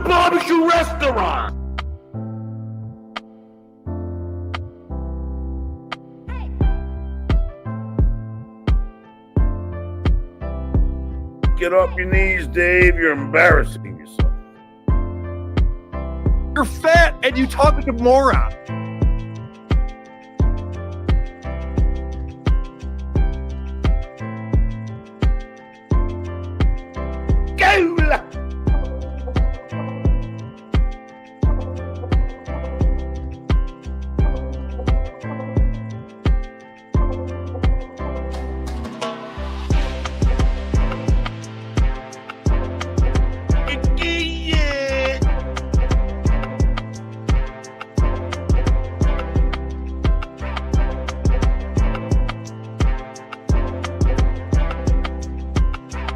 barbecue restaurant. Get off your knees, Dave. You're embarrassing yourself. You're fat and you talk like a moron. Go!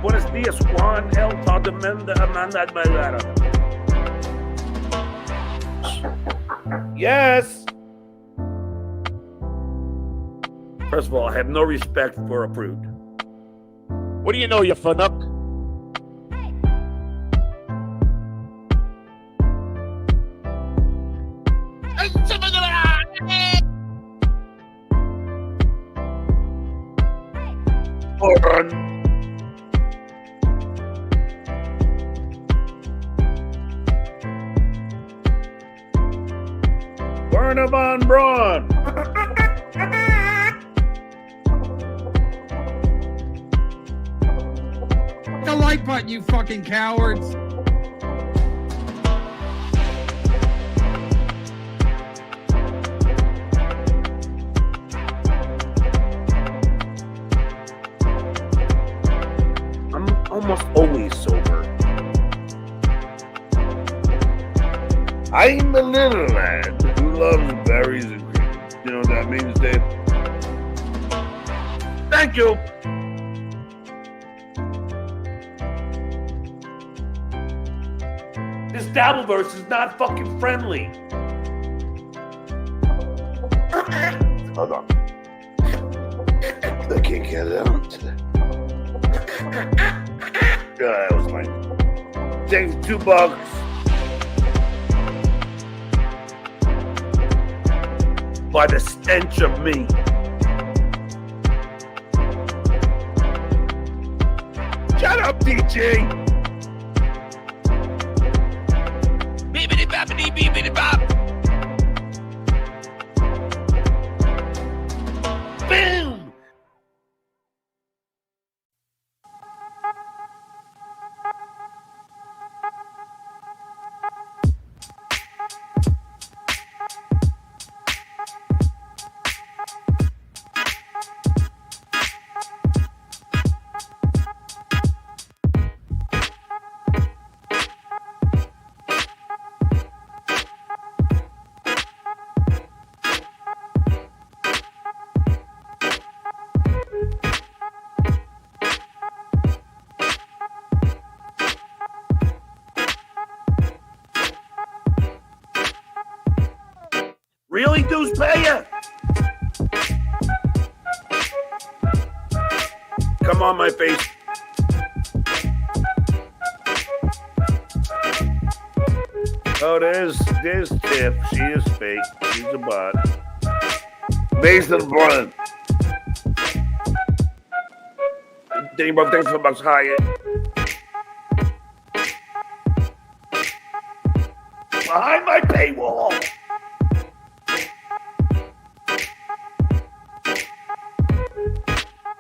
Buenos dias, Juan. El Tadamenda Amanda Magara. Yes. First of all, I have no respect for a prude. What do you know, you funuck? Run. Werner von Braun. The like button, you fucking cowards. I'm almost always sober. I'm a little lad who loves berries and cream. You know what that means, Dave? Thank you. This Dabbleverse is not fucking friendly. Hold on. I can't get it out today. Yeah, that was fine. Thanks, $2. By the stench of me. Shut up, DJ. Beepity boppity beepity bop. Boom. Really, Deuce Paya? Come on, my face. Oh, there's Tiff. She is fake. She's a bot. Mason Blunt. Danny Bob, thanks for the bucks. Hyatt. Behind my paywall.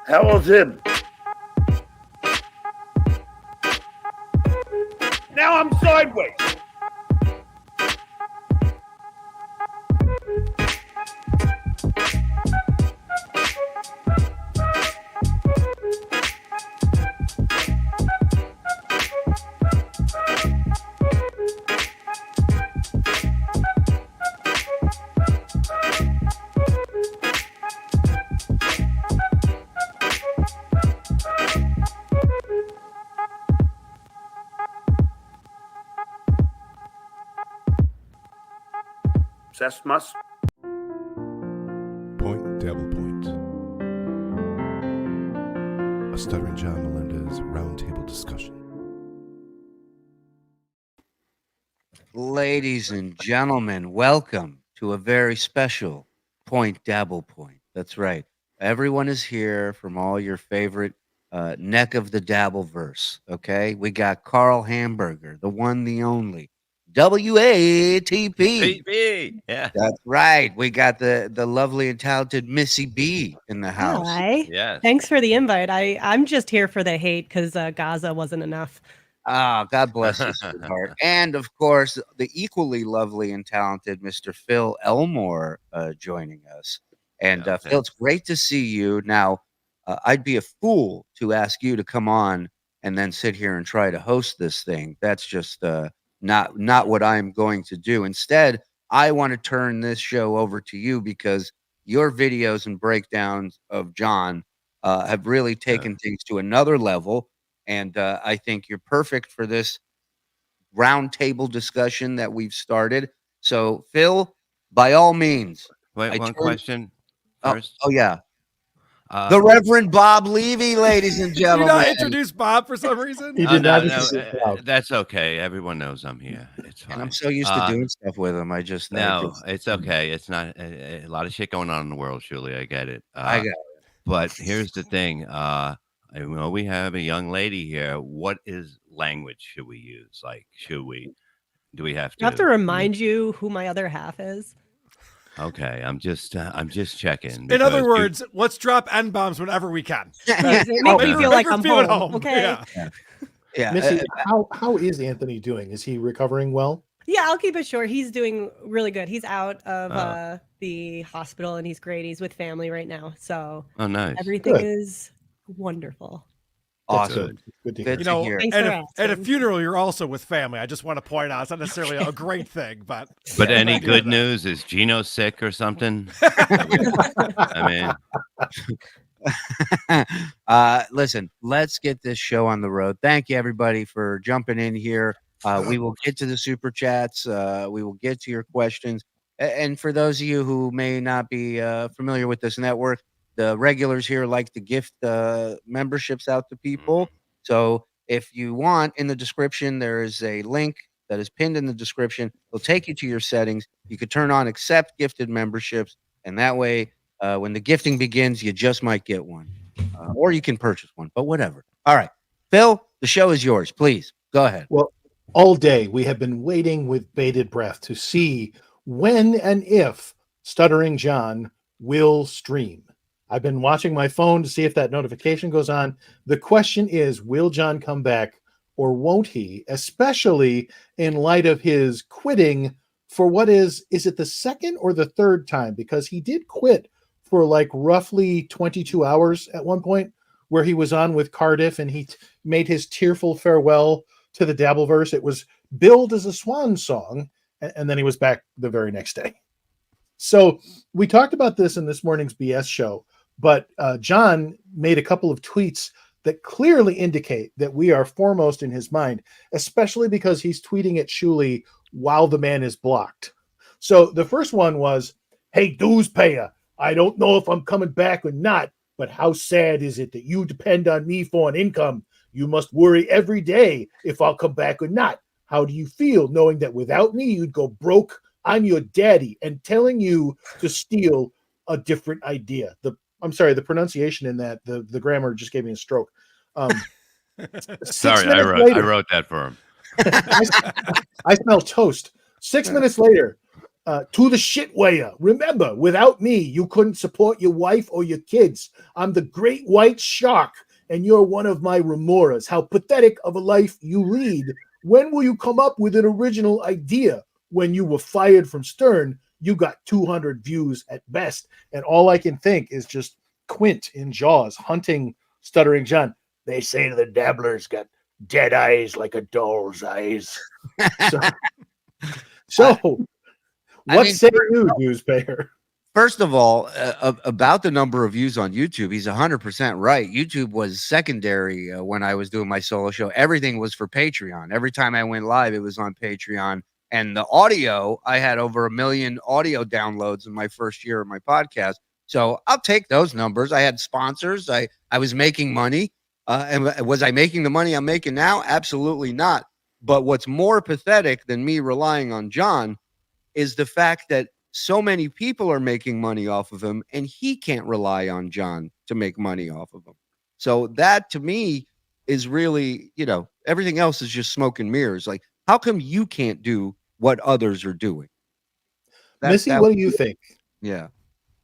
How was him? Now I'm sideways. Sesmas. Point Double Point. A Stuttering John Melendez roundtable discussion. Ladies and gentlemen, welcome to a very special Dabble Point. That's right. Everyone is here from all your favorite neck of the Dabbleverse. Okay, we got Karl Hamburger, the one, the only, WATP. Baby. Yeah. That's right. We got the lovely and talented Missy B in the house. Hi. Yes. Thanks for the invite. I'm just here for the hate because Gaza wasn't enough. Ah, God bless you, sweetheart. And of course, the equally lovely and talented Mr. Phil Elmore joining us. And Yeah, Phil, it's great to see you. Now, I'd be a fool to ask you to come on and then sit here and try to host this thing. That's just not what I'm going to do. Instead, I want to turn this show over to you because your videos and breakdowns of John have really taken things to another level. And I think you're perfect for this roundtable discussion that we've started. So, Phil, by all means. Wait, one question Oh, first. oh yeah. The Reverend Bob Levy, ladies and Did you gentlemen. not introduce Bob for some reason? He did not no, introduce Bob. that's okay. Everyone knows I'm here. It's fine. And I'm so used to doing stuff with him. I just No, it's okay. It's not a lot of shit going on in the world, Shuli. I get it. I got it. But here's the thing. I know we have a young lady here. What is language should we use? Like, do we have to? I have to remind you who my other half is. Okay, I'm just checking. In other words, let's drop N bombs whenever we can. It makes me feel like I'm feeling home. Okay. Yeah. Missy, how is Anthony doing? Is he recovering well? Yeah, I'll keep it short. He's doing really good. He's out of the hospital and he's great. He's with family right now. So nice. everything Good. is wonderful. Awesome. Good to hear. Good to hear. Thanks At for a asking. funeral, you're also with family. I just want to point out it's not necessarily a great thing, but Any good news? Is Gino sick or something? I mean, listen, let's get this show on the road. Thank you, everybody, for jumping in here. We will get to the super chats. We will get to your questions. And for those of you who may not be familiar with this network, the regulars here like to gift memberships out to people. So if you want, in the description, there is a link that is pinned in the description. It'll take you to your settings. You could turn on accept gifted memberships. And that way, when the gifting begins, you just might get one. Or you can purchase one, but whatever. All right. Phil, the show is yours. Please go ahead. Well, all day we have been waiting with bated breath to see when and if Stuttering John will stream. I've been watching my phone to see if that notification goes on. The question is, will John come back or won't he? Especially in light of his quitting for what is it the second or the third time? Because he did quit for like roughly 22 hours at one point where he was on with Cardiff and he made his tearful farewell to the Dabbleverse. It was billed as a swan song, and then he was back the very next day. So we talked about this in this morning's BS show, but John made a couple of tweets that clearly indicate that we are foremost in his mind, especially because he's tweeting at Shuli while the man is blocked. So the first one was, "Hey, dues payer, I don't know if I'm coming back or not, but how sad is it that you depend on me for an income? You must worry every day if I'll come back or not. How do you feel knowing that without me, you'd go broke? I'm your daddy and telling you to steal a different idea." I'm sorry, the pronunciation in that, the grammar just gave me a stroke. sorry, I wrote that for him. I smell toast. 6 minutes later, to the shit weigher. Remember, without me, you couldn't support your wife or your kids. I'm the great white shark, and you're one of my remoras. How pathetic of a life you lead. When will you come up with an original idea? When you were fired from Stern, you got 200 views at best. And all I can think is just Quint in Jaws hunting Stuttering John. They say the Dabbler's got dead eyes like a doll's eyes. So what say you, newspaper? First of all, about the number of views on YouTube, he's 100% right. YouTube was secondary when I was doing my solo show. Everything was for Patreon. Every time I went live, it was on Patreon. And the audio, I had over 1 million audio downloads in my first year of my podcast. So I'll take those numbers. I had sponsors. I was making money. And was I making the money I'm making now? Absolutely not. But what's more pathetic than me relying on John is the fact that so many people are making money off of him and he can't rely on John to make money off of him. So that to me is really, everything else is just smoke and mirrors. Like, how come you can't do what others are doing? Missy, what do you think? Yeah.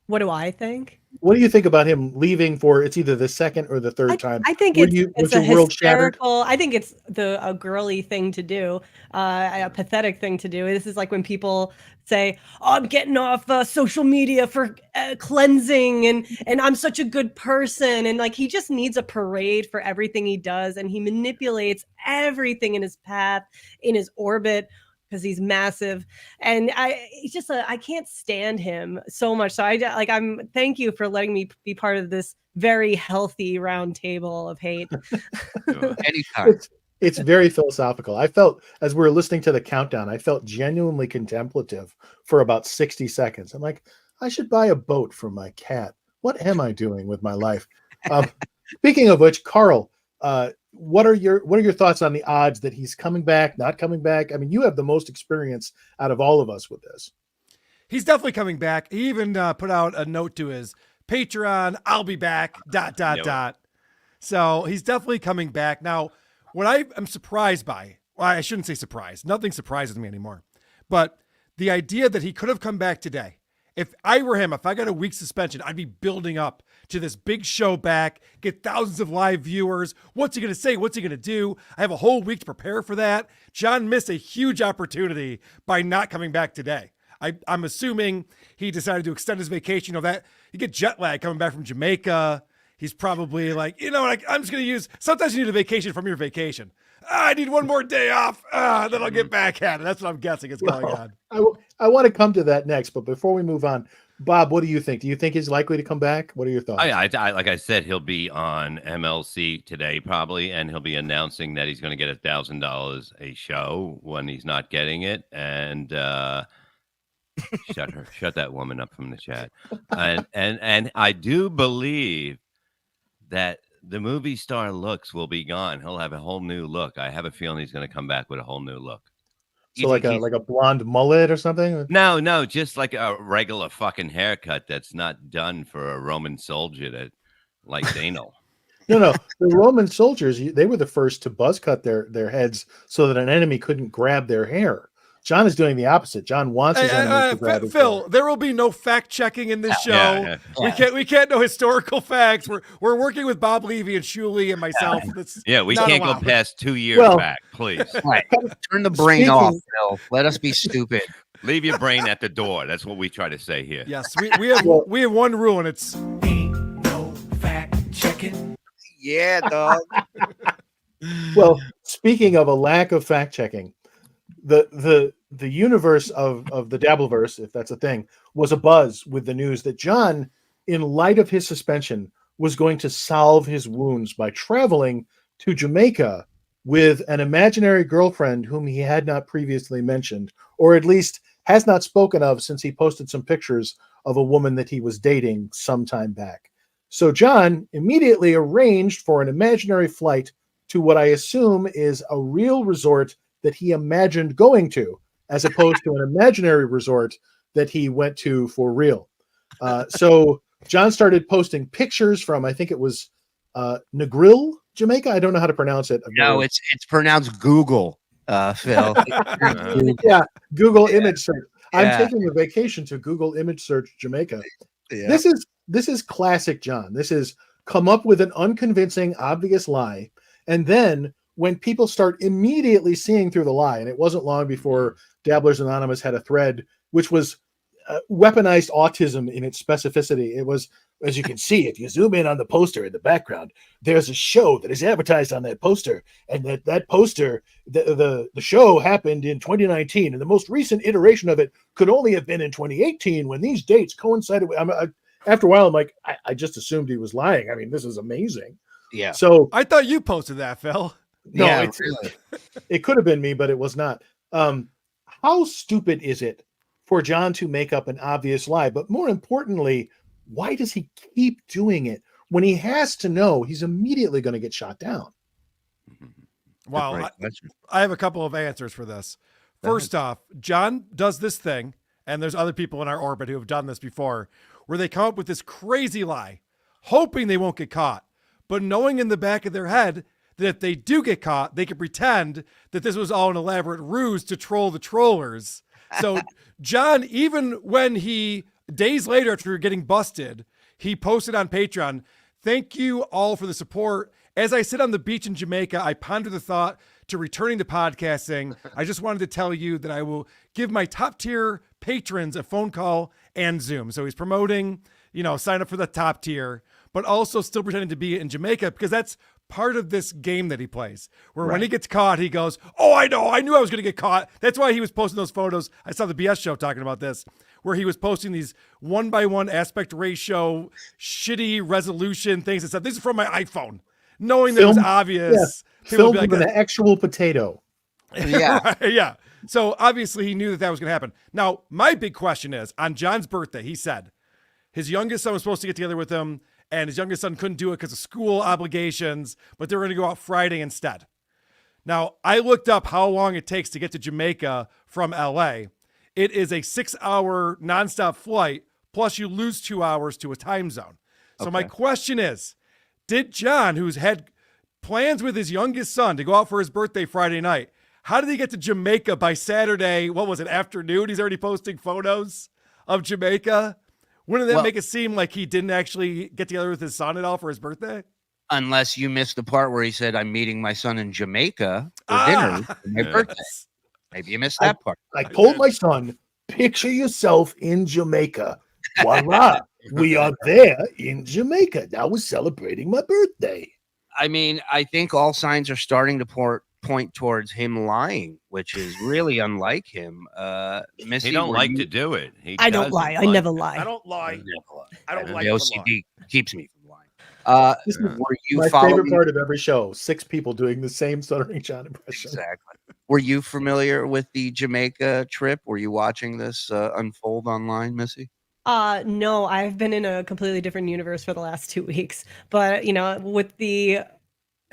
What do I think? What do you think about him leaving for it's either the second or the third time? I think Was it's a your world shattered? hysterical. I think it's a girly thing to do, a pathetic thing to do. This is like when people say, "Oh, I'm getting off social media for cleansing, and I'm such a good person," and like he just needs a parade for everything he does, and he manipulates everything in his path, in his orbit, because he's massive, and I can't stand him so much. So I'm thank you for letting me be part of this very healthy round table of hate. Anytime. It's very philosophical. I felt as we were listening to the countdown, I felt genuinely contemplative for about 60 seconds. I'm like, I should buy a boat for my cat. What am I doing with my life? Speaking of which, Karl, what are your thoughts on the odds that he's coming back, not coming back? I mean, you have the most experience out of all of us with this. He's definitely coming back. He even put out a note to his Patreon, "I'll be back, ... So he's definitely coming back. Now, what I am surprised by, well, I shouldn't say surprised. Nothing surprises me anymore. But the idea that he could have come back today. If I were him, if I got a week suspension, I'd be building up to this big show back, get thousands of live viewers. What's he going to say? What's he going to do? I have a whole week to prepare for that. John missed a huge opportunity by not coming back today. I'm assuming he decided to extend his vacation. That you get jet lag coming back from Jamaica. He's probably like, I'm just going to sometimes you need a vacation from your vacation. I need one more day off. Then I'll get back at it. That's what I'm guessing is going on. I want to come to that next, but before we move on, Bob, what do you think? Do you think he's likely to come back? What are your thoughts? I like I said, he'll be on MLC today probably, and he'll be announcing that he's going to get $1,000 a show when he's not getting it. And shut that woman up from the chat. And I do believe that the movie star looks will be gone. He'll have a whole new look. I have a feeling he's going to come back with a whole new look. So like a blonde mullet or something? No, just like a regular fucking haircut that's not done for a Roman soldier like Daniel. No. The Roman soldiers, they were the first to buzz cut their heads so that an enemy couldn't grab their hair. John is doing the opposite. John wants his enemies to grab his Phil, hair. there will be no fact checking in this show. Yeah. We can't know historical facts. We're working with Bob Levy and Shuli and myself. We can't go past 2 years back, please. Right. Turn the brain off, Phil. Let us be stupid. Leave your brain at the door. That's what we try to say here. Yes, we have one rule, and it's Ain't no fact checking. Yeah, dog. Well, speaking of a lack of fact checking, the universe of the Dabbleverse, if that's a thing, was abuzz with the news that John, in light of his suspension, was going to salve his wounds by traveling to Jamaica with an imaginary girlfriend whom he had not previously mentioned, or at least has not spoken of since he posted some pictures of a woman that he was dating some time back. So John immediately arranged for an imaginary flight to what I assume is a real resort that he imagined going to, as opposed to an imaginary resort that he went to for real. So John started posting pictures from, I think it was Negril, Jamaica. I don't know how to pronounce it. No, it's pronounced Google, Phil. Yeah, Google image search. Yeah. I'm taking a vacation to Google image search Jamaica. Yeah. This is classic John. This is come up with an unconvincing, obvious lie, and then when people start immediately seeing through the lie, and it wasn't long before Dabblers Anonymous had a thread which was weaponized autism in its specificity. It was, as you can see, if you zoom in on the poster in the background, there's a show that is advertised on that poster, and that poster, the show happened in 2019, and the most recent iteration of it could only have been in 2018 when these dates coincided with. After a while, I'm like, I just assumed he was lying. I mean, this is amazing. Yeah. So I thought you posted that, Phil. No, Yeah, really. It could have been me, but it was not. How stupid is it for John to make up an obvious lie? But more importantly, why does he keep doing it when he has to know he's immediately going to get shot down? Well, Great question. I have a couple of answers for this. First off, John does this thing, and there's other people in our orbit who have done this before, where they come up with this crazy lie, hoping they won't get caught, but knowing in the back of their head that if they do get caught, they can pretend that this was all an elaborate ruse to troll the trollers. So John, even when days later after getting busted, he posted on Patreon, "Thank you all for the support. As I sit on the beach in Jamaica, I ponder the thought to returning to podcasting. I just wanted to tell you that I will give my top tier patrons a phone call and Zoom." So he's promoting, sign up for the top tier, but also still pretending to be in Jamaica because that's part of this game that he plays, where when he gets caught, he goes, "Oh, I know. I knew I was going to get caught." That's why he was posting those photos. I saw the BS show talking about this, where he was posting these 1:1 aspect ratio, shitty resolution things and stuff. This is from my iPhone, knowing that it was obvious. People would Filmed be like, with an actual potato. Yeah. Right, yeah. So obviously he knew that was going to happen. Now, my big question is, on John's birthday, he said his youngest son was supposed to get together with him, and his youngest son couldn't do it because of school obligations, but they were going to go out Friday instead. Now, I looked up how long it takes to get to Jamaica from LA. It is a 6-hour nonstop flight, plus you lose 2 hours to a time zone. So my question is, did John, who's had plans with his youngest son to go out for his birthday Friday night, how did he get to Jamaica by Saturday? What was it, afternoon? He's already posting photos of Jamaica. Wouldn't that make it seem like he didn't actually get together with his son at all for his birthday? Unless you missed the part where he said, "I'm meeting my son in Jamaica for dinner for my birthday." Maybe you missed that part. I told my son, picture yourself in Jamaica. Voila. We are there in Jamaica. Now we're celebrating my birthday. I mean, I think all signs are starting to point towards him lying, which is really unlike him. Missy, He don't like to do it. I don't lie. I never lie. I don't lie. I don't like the to OCD lie. keeps me from lying. This is Were you my following? favorite part of every show. 6 people doing the same Stuttering John impression. Exactly. Were you familiar with the Jamaica trip? Were you watching this unfold online, Missy? No, I've been in a completely different universe for the last 2 weeks. But with the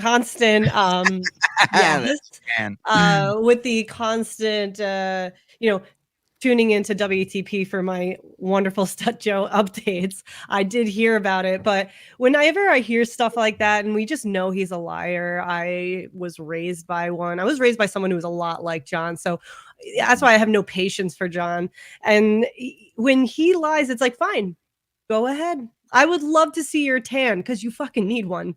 constant with the constant tuning into WATP for my wonderful Stud Joe updates, I did hear about it. But whenever I hear stuff like that, and we just know he's a liar, I was raised by one. I was raised by someone who was a lot like John. So that's why I have no patience for John. And when he lies, it's like, fine, go ahead. I would love to see your tan because you fucking need one.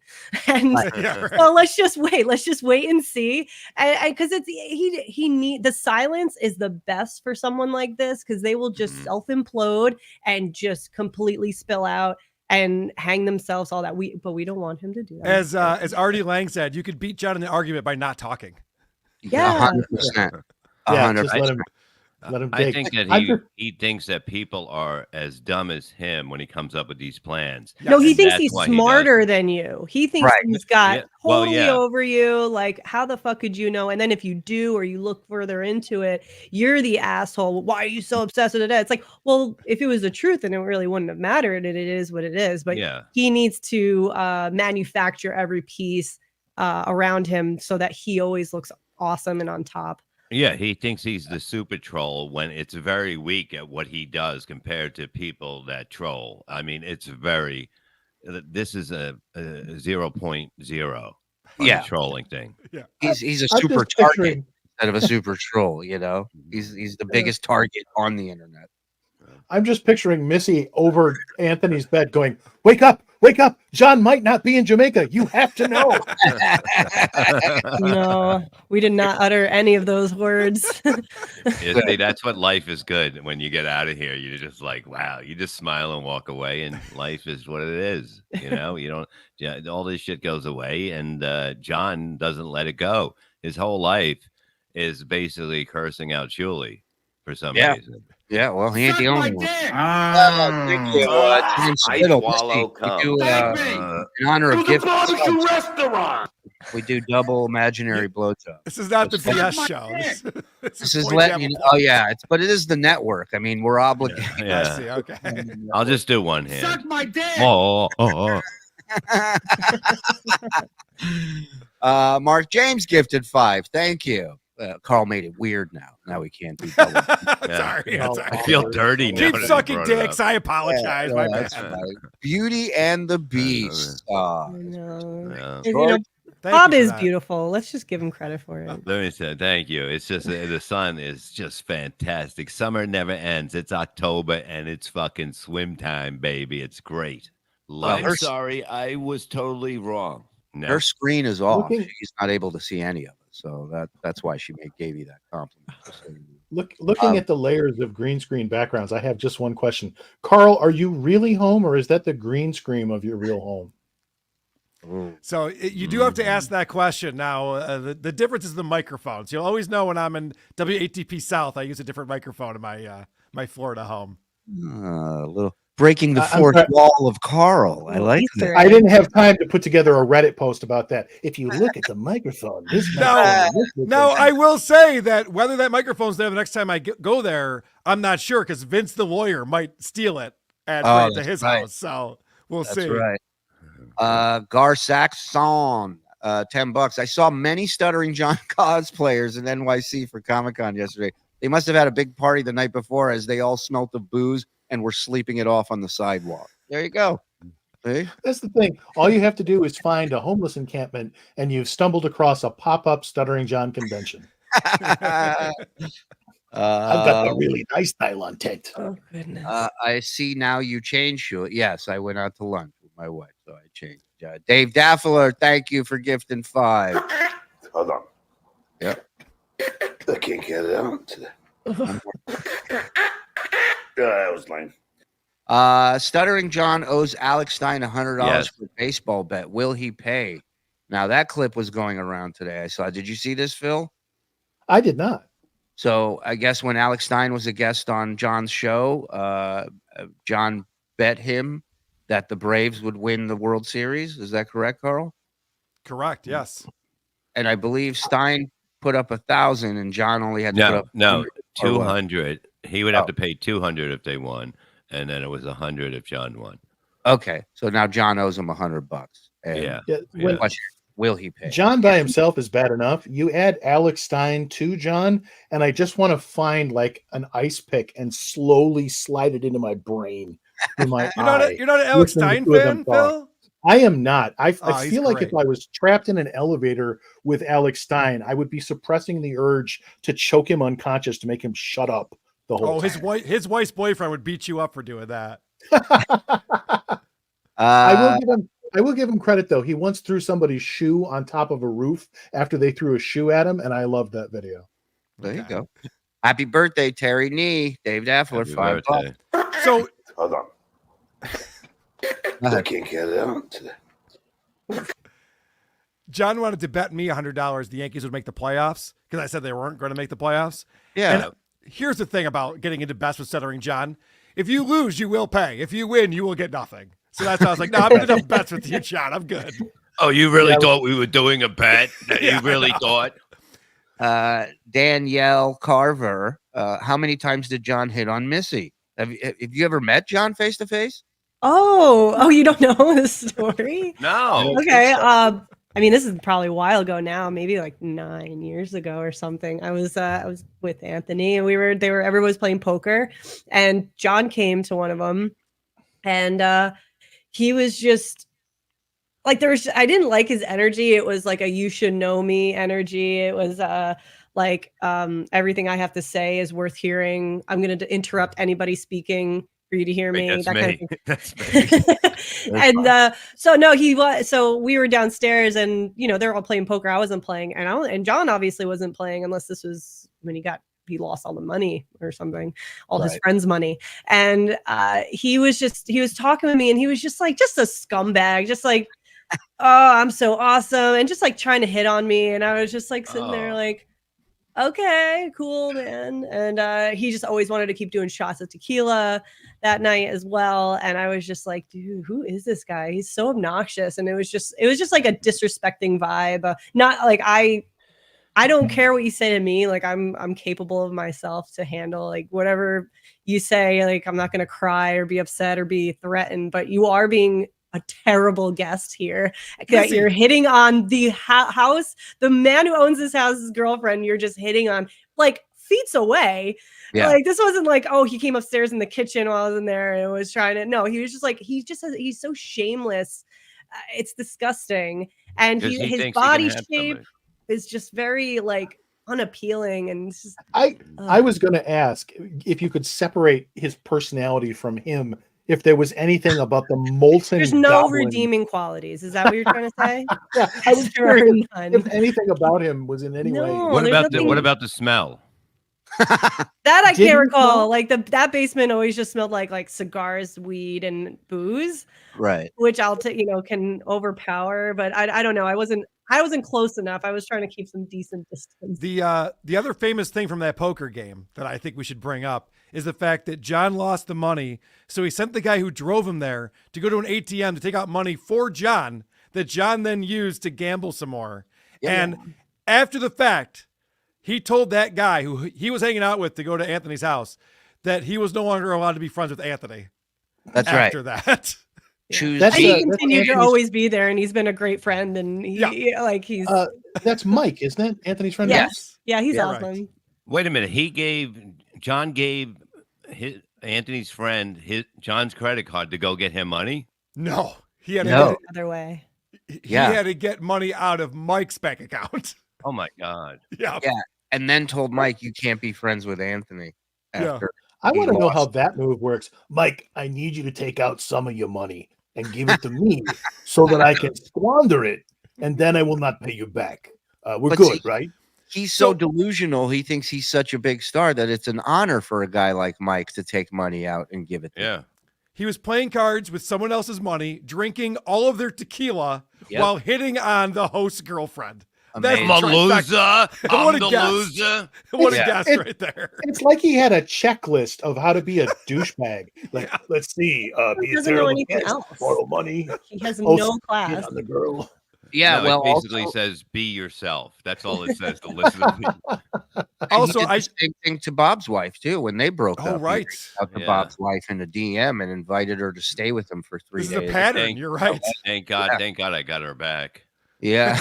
And well, let's just wait. Let's just wait and see. And because the silence is the best for someone like this, because they will just self implode and just completely spill out and hang themselves. All that but we don't want him to do that. As Artie Lang said, you could beat John in an argument by not talking. Yeah, 100%. Yeah, just let him I dig. think that he thinks that people are as dumb as him when he comes up with these plans. No, he And thinks that's he's why he smarter than you. He thinks he's got totally yeah. over you. Like, how the fuck could you know? And then if you do, or you look further into it, you're the asshole. Why are you so obsessed with it? It's like, well, if it was the truth, then it really wouldn't have mattered. And it is what it is. But he needs to manufacture every piece around him so that he always looks awesome and on top. Yeah, he thinks he's the super troll when it's very weak at what he does compared to people that troll. I mean, it's this is a 0.0 trolling thing. Yeah. He's a super target instead of a super troll, He's the biggest target on the internet. I'm just picturing Missy over Anthony's bed going, wake up, John might not be in Jamaica. You have to know. No, we did not utter any of those words. See, that's what life is good. When you get out of here, you're just like, wow, you just smile and walk away, and life is what it is. You don't, all this shit goes away, and John doesn't let it go. His whole life is basically cursing out Shuli for some reason. Yeah, well, he ain't the only one. Thank you. I swallow cum. In honor of gift, restaurant. we do double imaginary blowjob. This is not the BS show. This is letting you know. Oh yeah, but it is the network. I mean, we're obligated. Yeah. I see, okay. I'll just do one hand. Suck my dick. Oh. Mark James gifted 5. Thank you. Karl made it weird now. Now we can't do double. Sorry. Oh, Sorry. I feel dirty now. Keep that he sucking brought it dicks. up. I apologize. My bad. That's fine. Beauty and the Beast. I know. Yeah. And, you know, Thank Bob you for is that. beautiful. Let's just give him credit for it. Let me say thank you. It's just the sun is just fantastic. Summer never ends. It's October and it's fucking swim time, baby. It's great. Love I'm it. sorry, I was totally wrong. No. Her screen is off. Looking- She's not able to see any of it. So that's why she gave you that compliment. Looking at the layers of green screen backgrounds, I have just one question. Karl, are you really home, or is that the green screen of your real home? So you do have to ask that question. Now, the difference is the microphones. You'll always know when I'm in WATP South, I use a different microphone in my Florida home. A little breaking the I'm fourth sorry. wall of Karl. I like Easter that. I didn't have time to put together a Reddit post about that. If you look at the microphone, this microphone, this Now, microphone- I will say that whether that microphone's there the next time I go there, I'm not sure because Vince the lawyer might steal it and bring it to that's his right. house. So we'll That's see. right. Gar Saxon, $10. I saw many Stuttering John cosplayers in NYC for Comic-Con yesterday. They must have had a big party the night before as they all smelt of booze and were sleeping it off on the sidewalk. There you go. See? That's the thing. All you have to do is find a homeless encampment, and you've stumbled across a pop-up Stuttering John convention. I've got the really nice nylon tent. Oh, goodness. I see now you changed Shuli. Yes, I went out to lunch with my wife, so I changed. Dave Daffler, thank you for gifting 5. Hold on. Yep. I can't get it out today. That was lame. Stuttering John owes Alex Stein $100 Yes. for a baseball bet. Will he pay? Now that clip was going around today. I saw. Did you see this, Phil? I did not. So I guess when Alex Stein was a guest on John's show, John bet him that the Braves would win the World Series. Is that correct, Karl? Correct. Yes. And I believe Stein put up 1,000, and John only had to put up 100, or what? 200. He would have to pay 200 if they won, and then it was 100 if John won. Okay, so now John owes him $100. And Yeah. Yeah, Yeah. when- question, will he pay? John by himself is bad enough. You add Alex Stein to John, and I just want to find like an ice pick and slowly slide it into my brain through my eye. You're not an Alex listening to Stein two of them fan, talk. Phil? I am not. I Oh, he's feel like if great. I was trapped in an elevator with Alex Stein, I would be suppressing the urge to choke him unconscious to make him shut up the whole Oh, time. his wife's boyfriend would beat you up for doing that. I will give him credit though. He once threw somebody's shoe on top of a roof after they threw a shoe at him, and I loved that video. There you Okay. go. Happy birthday, Terry Nee. Dave Daffler, Happy $5. birthday. So Hold on. I can't get it out today. John wanted to bet me $100 the Yankees would make the playoffs because I said they weren't going to make the playoffs. Yeah. And here's the thing about getting into bets with Stuttering John. If you lose, you will pay. If you win, you will get nothing. So that's why I was like, no, I'm going to do bets with you, John. I'm good. Oh, you really Yeah. thought we were doing a bet? Yeah, You really I thought? Danielle Carver, how many times did John hit on Missy? Have you ever met John face to face? Oh, you don't know the story? No. Okay. I mean, this is probably a while ago now, maybe like 9 years ago or something. I was with Anthony, and everyone was playing poker, and John came to one of them, and he was just like, I didn't like his energy. It was like a "you should know me" energy. It was like everything I have to say is worth hearing. I'm going to interrupt anybody speaking for you to hear me. That's that me. kind of thing. That's me. And so no, he was. So we were downstairs, and they're all playing poker. I wasn't playing, and John obviously wasn't playing unless this was when he lost all the money or something, all his Right. friends' money. And he was talking to me, and he was just a scumbag, just like, oh, I'm so awesome, and just like trying to hit on me. And I was just like sitting there Oh. like, okay, cool, man. And he just always wanted to keep doing shots of tequila that night as well. And I was just like, dude, who is this guy? He's so obnoxious. And it was just like a disrespecting vibe. Not like I don't care what you say to me. Like I'm capable of myself to handle like whatever you say. Like I'm not gonna cry or be upset or be threatened, but you are being a terrible guest here. That you're hitting on the house, the man who owns this house's girlfriend. You're just hitting on like feet away. Yeah. Like this wasn't like, oh, he came upstairs in the kitchen while I was in there and was trying to. No, he was just like he's so shameless. It's disgusting, and Because he his thinks he body can have shape somebody. is just very like unappealing, and it's just, I was going to ask if you could separate his personality from him. If there was anything about the molten, there's no goblin- redeeming qualities. Is that what you're trying to say? Yeah, I was There are curious none. if anything about him was in any way. No. What there's about nothing- what about the smell? That I Didn't can't recall. know? Like that basement always just smelled like cigars, weed, and booze, Right. which I'll can overpower. But I don't know. I wasn't close enough. I was trying to keep some decent distance. The other famous thing from that poker game that I think we should bring up is the fact that John lost the money, so he sent the guy who drove him there to go to an ATM to take out money for John that John then used to gamble some more. And after the fact, he told that guy who he was hanging out with to go to Anthony's house that he was no longer allowed to be friends with Anthony. That's after right. that. Choose. That's He that's continued to Anthony's- always be there, and he's been a great friend. And he's That's Mike, isn't it? Anthony's friend. Yes. Yeah, he's Yeah, awesome. right. Wait a minute. John gave Anthony's friend John's credit card to go get him money. No, he had No. to Other way. he Yeah. had to get money out of Mike's bank account. Oh my God. Yeah. Yeah. And then told Mike you can't be friends with Anthony. Yeah. After I he want to know how lost. that move works. Mike, I need you to take out some of your money and give it to me so that I can squander it, and then I will not pay you back. We're But good, see- right? He's so delusional. He thinks he's such a big star that it's an honor for a guy like Mike to take money out and give it to him. Yeah. He was playing cards with someone else's money, drinking all of their tequila Yep. while hitting on the host's girlfriend. Amazing. I'm a trifecta. loser. What I'm a the guess. loser. What a Yeah. guess It- right there. It's like he had a checklist of how to be a douchebag. Like, let's see, be a doesn't know terrible anything guest, else. borrow money, He has also no hit class. on the girl. Yeah, No, well, it basically also, says be yourself. That's all it says to listen to people. Also, he did I the same thing to Bob's wife too when they broke Oh, up. He right. reached out to Yeah. Bob's wife in a DM and invited her to stay with him for 3 This is a days. pattern. Thank- You're right. Thank God. Yeah. Thank God I got her back. Yeah.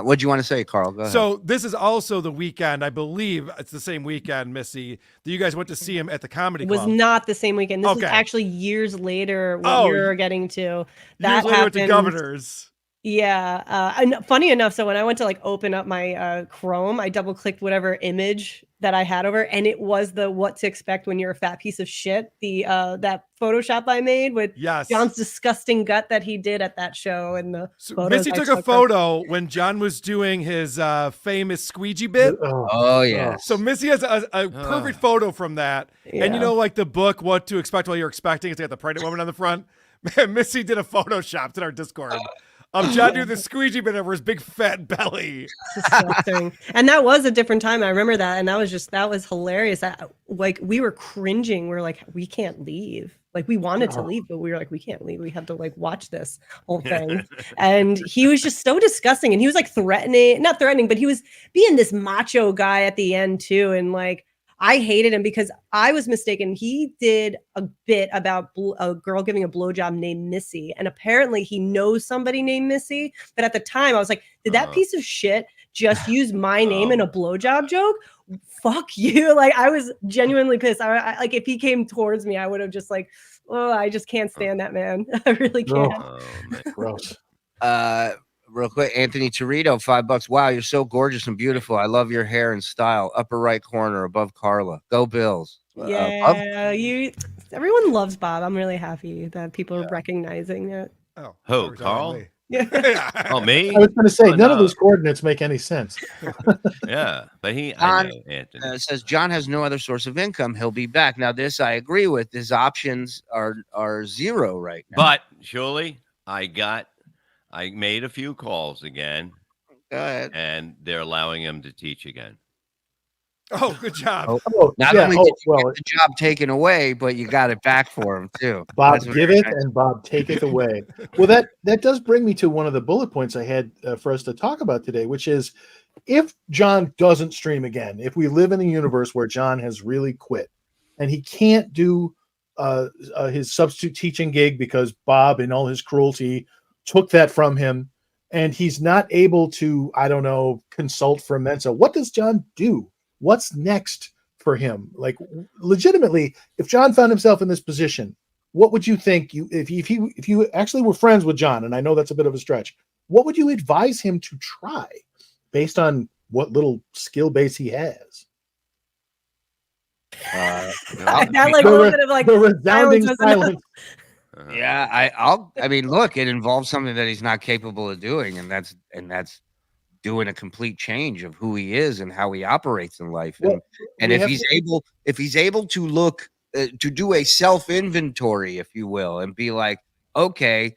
What do you want to say, Carl? Go ahead. So this is also the weekend, I believe it's the same weekend, Missy, that you guys went to see him at the comedy It was club. not the same weekend. This was Okay. actually years later. What Oh, you're getting to Years that later went to happened. Governor's. Yeah. And funny enough, so when I went to like open up my Chrome, I double clicked whatever image that I had over, and it was the what to expect when you're a fat piece of shit. The that Photoshop I made with Yes. John's disgusting gut that he did at that show, and the So photos Missy I took a of- photo when John was doing his famous squeegee bit. Oh yeah. So Missy has a perfect photo from that. And you Yeah. know, like the book, What to Expect While You're Expecting, it's got the pregnant woman on the front. Man, Missy did a Photoshop in our Discord of John doing the squeegee bit over his big fat belly. disgusting. And that was a different time. I remember that, and that was hilarious. Like we were cringing. We are like, we can't leave. Like we wanted to leave, but we were like, we can't leave. We have to like watch this whole thing. And he was just so disgusting. And he was like not threatening, but he was being this macho guy at the end too. And like I hated him because I was mistaken. He did a bit about a girl giving a blowjob named Missy. And apparently he knows somebody named Missy. But at the time I was like, did that piece of shit just use my name in a blowjob joke? Fuck you. Like I was genuinely pissed. I like if he came towards me, I would have just like, oh, I just can't stand that man. I really can't. Oh, man. Gross. Real quick, Anthony Torito, $5. Wow, you're so gorgeous and beautiful. I love your hair and style. Upper right corner above Carla. Go Bills. Yeah, everyone loves Bob. I'm really happy that people are recognizing it. Oh, Who, we're talking Carl? about me. Yeah. Oh, me? I was going to say, Oh, none of no. those coordinates make any sense. Yeah, but I John, know Anthony. says John has no other source of income. He'll be back. Now, this I agree with. His options are zero right now. But Shuli, I made a few calls again, Go ahead. and they're allowing him to teach again. Oh, good job. Oh, Not yeah. only Oh, did you well, get the job taken away, but you got it back for him too. Bob That's very giveth nice. and Bob taketh away. Well, that does bring me to one of the bullet points I had for us to talk about today, which is if John doesn't stream again, if we live in a universe where John has really quit and he can't do his substitute teaching gig because Bob, in all his cruelty, took that from him, and he's not able to, I don't know, consult for Mensa. What does John do? What's next for him? Like, legitimately, if John found himself in this position, what would you think? If you actually were friends with John, and I know that's a bit of a stretch, what would you advise him to try, based on what little skill base he has? That like a little bit of like the resounding silence was silence. Yeah, I mean, look, it involves something that he's not capable of doing, and that's doing a complete change of who he is and how he operates in life. And, Well, and we if have he's able to look to do a self inventory, if you will, and be like, okay,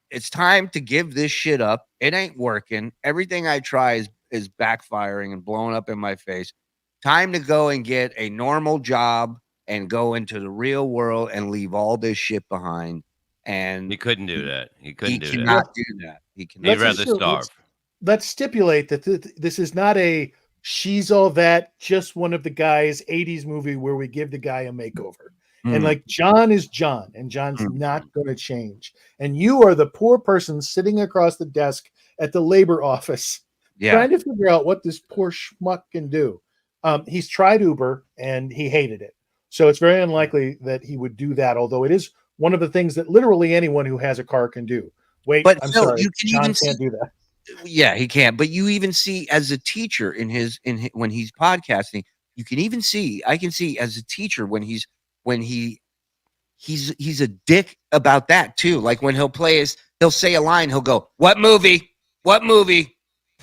it's time to give this shit up. It ain't working. Everything I try is backfiring and blowing up in my face. Time to go and get a normal job and go into the real world and leave all this shit behind. And He couldn't do that. He couldn't do that. cannot do that. He He'd cannot. rather starve. Let's stipulate that this is not a she's all that, just one of the guys 80s movie where we give the guy a makeover. And like, John is John, and John's not going to change. And you are the poor person sitting across the desk at the labor office trying to figure out what this poor schmuck can do. He's tried Uber and he hated it. So it's very unlikely that he would do that, although it is one of the things that literally anyone who has a car can do. Wait, But I'm Phil, sorry, you can John even can't do that. Yeah, he can. But you even see as a teacher when he's podcasting, you can even see, I can see as a teacher when he's a dick about that too. Like when he'll say a line, he'll go, "What movie? What movie?"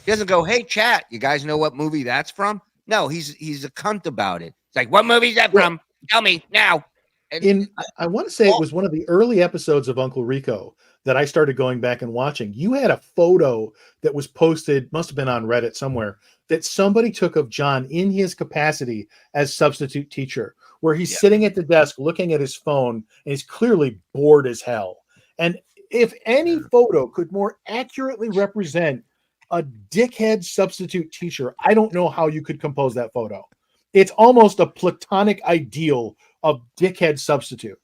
He doesn't go, "Hey chat, you guys know what movie that's from?" No, he's a cunt about it. It's like, "What movie is that from? Tell me now." And I want to say it was one of the early episodes of Uncle Rico that I started going back and watching. You had a photo that was posted, must have been on Reddit somewhere, that somebody took of John in his capacity as substitute teacher, where he's sitting at the desk looking at his phone and he's clearly bored as hell. And if any photo could more accurately represent a dickhead substitute teacher, I don't know how you could compose that photo. It's almost a platonic ideal of dickhead substitute.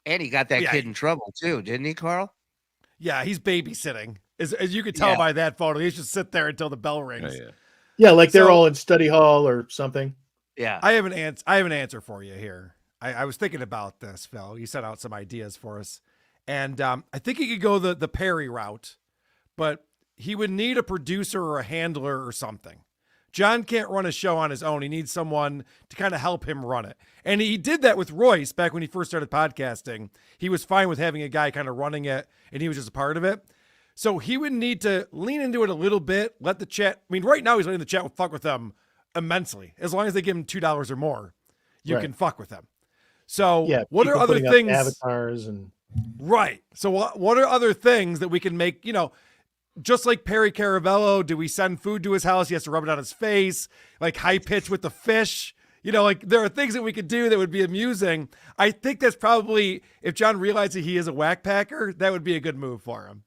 And he got that kid in trouble too, didn't he, Karl? Yeah, he's babysitting. As you could tell by that photo, he should sit there until the bell rings. Yeah, like they're all in study hall or something. Yeah. I have an answer for you here. I was thinking about this, Phil. You sent out some ideas for us. And I think he could go the Perry route, but he would need a producer or a handler or something. John can't run a show on his own. He needs someone to kind of help him run it. And he did that with Royce back when he first started podcasting. He was fine with having a guy kind of running it, and he was just a part of it. So he would need to lean into it a little bit, let the chat. I mean, right now he's letting the chat fuck with them immensely. As long as they give him $2 or more, you can fuck with them. So what are other things? Avatars and right. So what are other things that we can make, just like Perry Caravello, do we send food to his house? He has to rub it on his face, like high pitch with the fish. Like there are things that we could do that would be amusing. I think that's probably, if John realized that he is a whack packer, that would be a good move for him.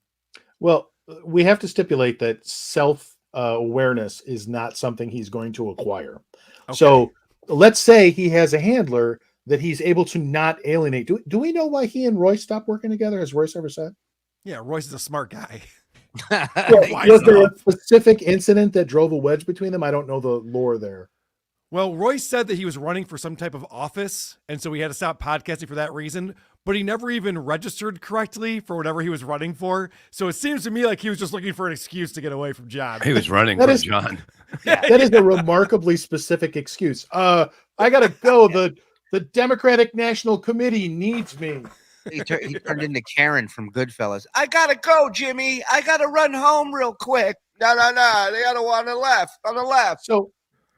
Well, we have to stipulate that self-awareness is not something he's going to acquire. Okay. So let's say he has a handler that he's able to not alienate. Do we know why he and Royce stopped working together? Has Royce ever said? Yeah, Royce is a smart guy. Was there a specific incident that drove a wedge between them? I don't know the lore there. Well, Royce said that he was running for some type of office, and so he had to stop podcasting for that reason, but he never even registered correctly for whatever he was running for. So it seems to me like he was just looking for an excuse to get away from John. He was running for John. That is a remarkably specific excuse. I got to go. The Democratic National Committee needs me. He turned into Karen from Goodfellas. I gotta go, Jimmy. I gotta run home real quick. No. They gotta on the left. So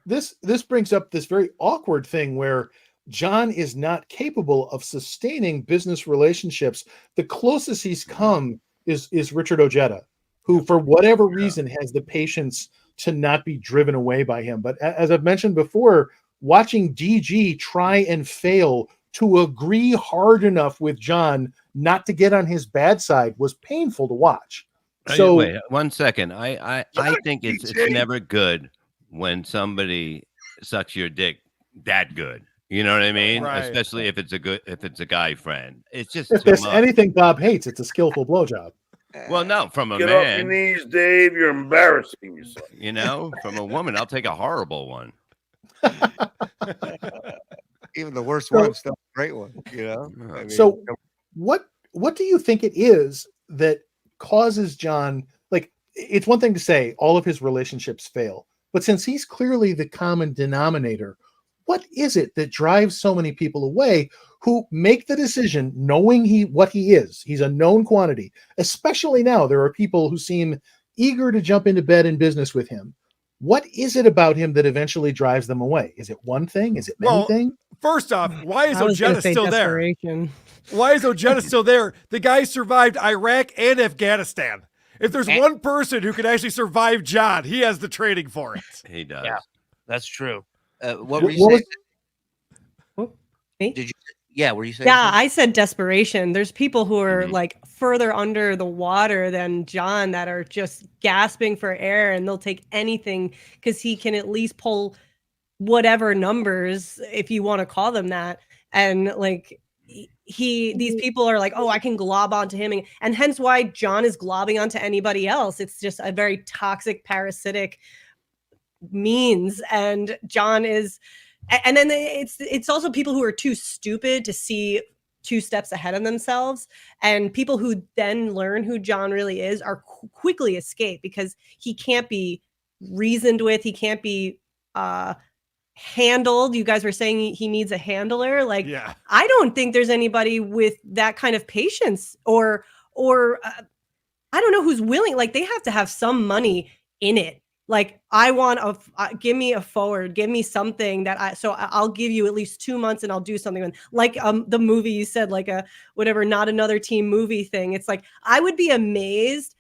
this brings up this very awkward thing where John is not capable of sustaining business relationships. The closest he's come is Richard Ojeda, who for whatever reason has the patience to not be driven away by him. But as I've mentioned before, watching DG try and fail to agree hard enough with John not to get on his bad side was painful to watch. So wait 1 second. I think it's never good when somebody sucks your dick that good. You know what I mean? Right. Especially if it's a guy friend. It's just If too there's much. anything Bob hates, it's a skillful blowjob. Well, no, from a Get off your man, knees, Dave. You're embarrassing yourself. you know, from a woman, I'll take a horrible one. Even the worst So- one's still a great one. You know. I mean, So what do you think it is that causes John, like, it's one thing to say all of his relationships fail, but since he's clearly the common denominator, what is it that drives so many people away who make the decision knowing what he is? He's a known quantity. Especially now, there are people who seem eager to jump into bed in business with him. What is it about him that eventually drives them away? Is it one thing? Is it many Well, things? First off, why is I was gonna Ojeda say still there? desperation. Why is Ojeda still there? The guy survived Iraq and Afghanistan. If there's one person who can actually survive John, he has the training for it. He does. Yeah. That's true. What What were you was- saying? Me? Did you? Yeah. Were you saying? Yeah, something? I said desperation. There's people who are Mhm. like further under the water than John that are just gasping for air, and they'll take anything because he can at least pull whatever numbers, if you want to call them that. And like these people are like, oh, I can glob onto him, and hence why John is globbing onto anybody else. It's just a very toxic, parasitic means, and John is. And then it's also people who are too stupid to see 2 steps ahead of themselves, and people who then learn who John really is are quickly escape because he can't be reasoned with, he can't be handled. You guys were saying he needs a handler. Like, Yeah. I don't think there's anybody with that kind of patience or I don't know who's willing. Like, they have to have some money in it. Like, I want give me a forward, give me something that I'll give you at least 2 months and I'll do something. Like the movie you said, like a whatever, not another team movie thing. It's like, I would be amazed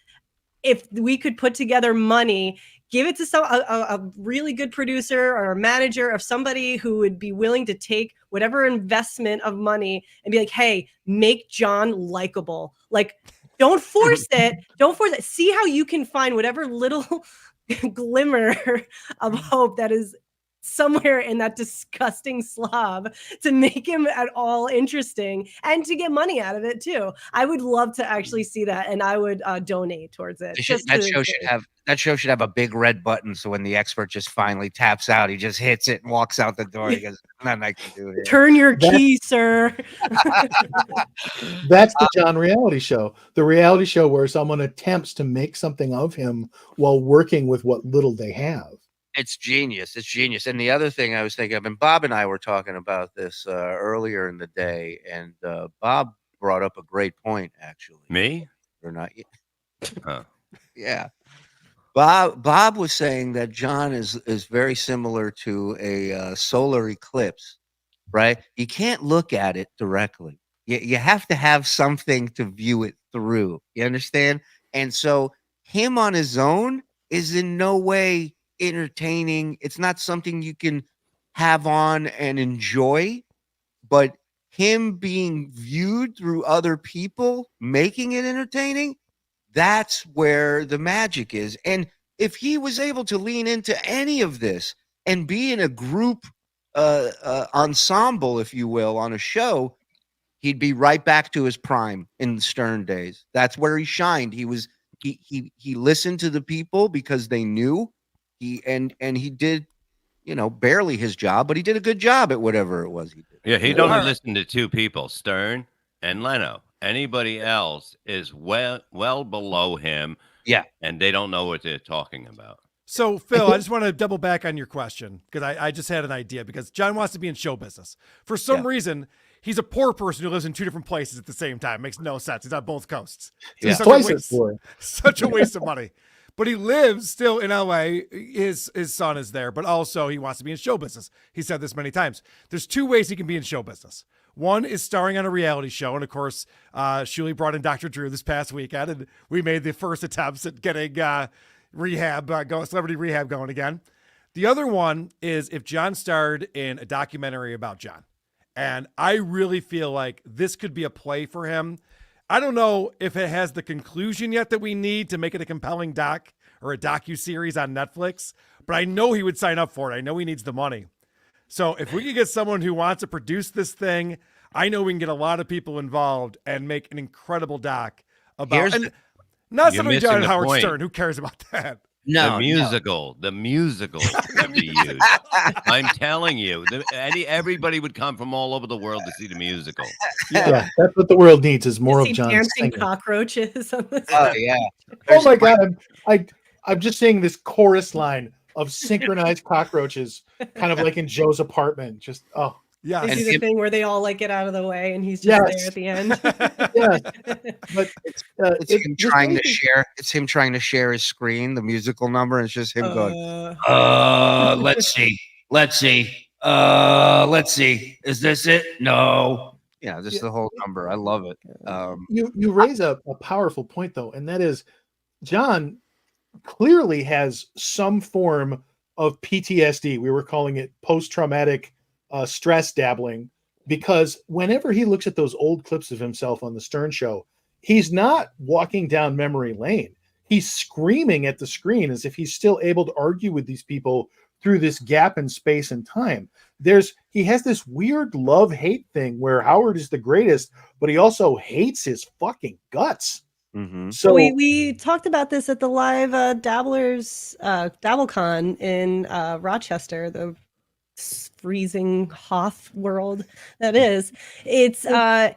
if we could put together money, give it to a really good producer or a manager of somebody who would be willing to take whatever investment of money and be like, hey, make John likable. Like, don't force it. Don't force it. See how you can find whatever little glimmer of hope that is somewhere in that disgusting slob to make him at all interesting and to get money out of it too. I would love to actually see that, and I would donate towards it. That show should have a big red button, so when the expert just finally taps out, he just hits it and walks out the door. He goes, "Nothing I can do here." Turn your key, sir. That's the John reality show. The reality show where someone attempts to make something of him while working with what little they have. It's genius. It's genius. And the other thing I was thinking of, and Bob and I were talking about this earlier in the day, and Bob brought up a great point, actually. Me? Or not? Oh. Yeah. Bob was saying that John is very similar to a solar eclipse, right? You can't look at it directly. You have to have something to view it through. You understand? And so him on his own is in no way entertaining. It's not something you can have on and enjoy, but him being viewed through other people, making it entertaining, that's where the magic is. And if he was able to lean into any of this and be in a group ensemble, if you will, on a show, he'd be right back to his prime in the Stern days. That's where he shined. He listened to the people because they knew. He did, barely his job, but he did a good job at whatever it was he did. Yeah, he'd only listen to 2 people, Stern and Leno. Anybody else is well below him. Yeah. And they don't know what they're talking about. So, Phil, I just want to double back on your question because I just had an idea because John wants to be in show business. For some reason, he's a poor person who lives in 2 different places at the same time. Makes no sense. He's on both coasts. He's twice as poor. Such a waste of money. But he lives still in LA. His son is there, but also he wants to be in show business. He said this many times. There's 2 ways he can be in show business. One is starring on a reality show. And of course, Shuli brought in Dr. Drew this past weekend, and we made the first attempts at getting celebrity rehab going again. The other one is if John starred in a documentary about John. And I really feel like this could be a play for him. I don't know if it has the conclusion yet that we need to make it a compelling doc or a docu-series on Netflix, but I know he would sign up for it. I know he needs the money. So if we can get someone who wants to produce this thing, I know we can get a lot of people involved and make an incredible doc about. And not You're Stuttering John and missing the Howard point. Stern. Who cares about that? No, the musical would be used. I'm telling you, everybody would come from all over the world to see the musical. Yeah, that's what the world needs is more You of see John dancing singing. cockroaches. On the Oh yeah. Oh my god, I'm just seeing this chorus line of synchronized cockroaches, kind of like in Joe's apartment. Just yeah. They And do the him- thing where they all like get out of the way, and he's just Yes. there at the end. yeah. But It's him trying to share. It's him trying to share his screen, the musical number, and it's just him going. Let's see. Let's see. Let's see. Is this it? No. Yeah, just the whole number. I love it. You raise a powerful point though, and that is John clearly has some form of PTSD. We were calling it post-traumatic stress dabbling, because whenever he looks at those old clips of himself on the Stern Show, he's not walking down memory lane. He's screaming at the screen as if he's still able to argue with these people through this gap in space and time. He has this weird love-hate thing where Howard is the greatest, but he also hates his fucking guts. Mm-hmm. So we talked about this at the live Dabblers DabbleCon in Rochester, the freezing Hoth world that is. It's John,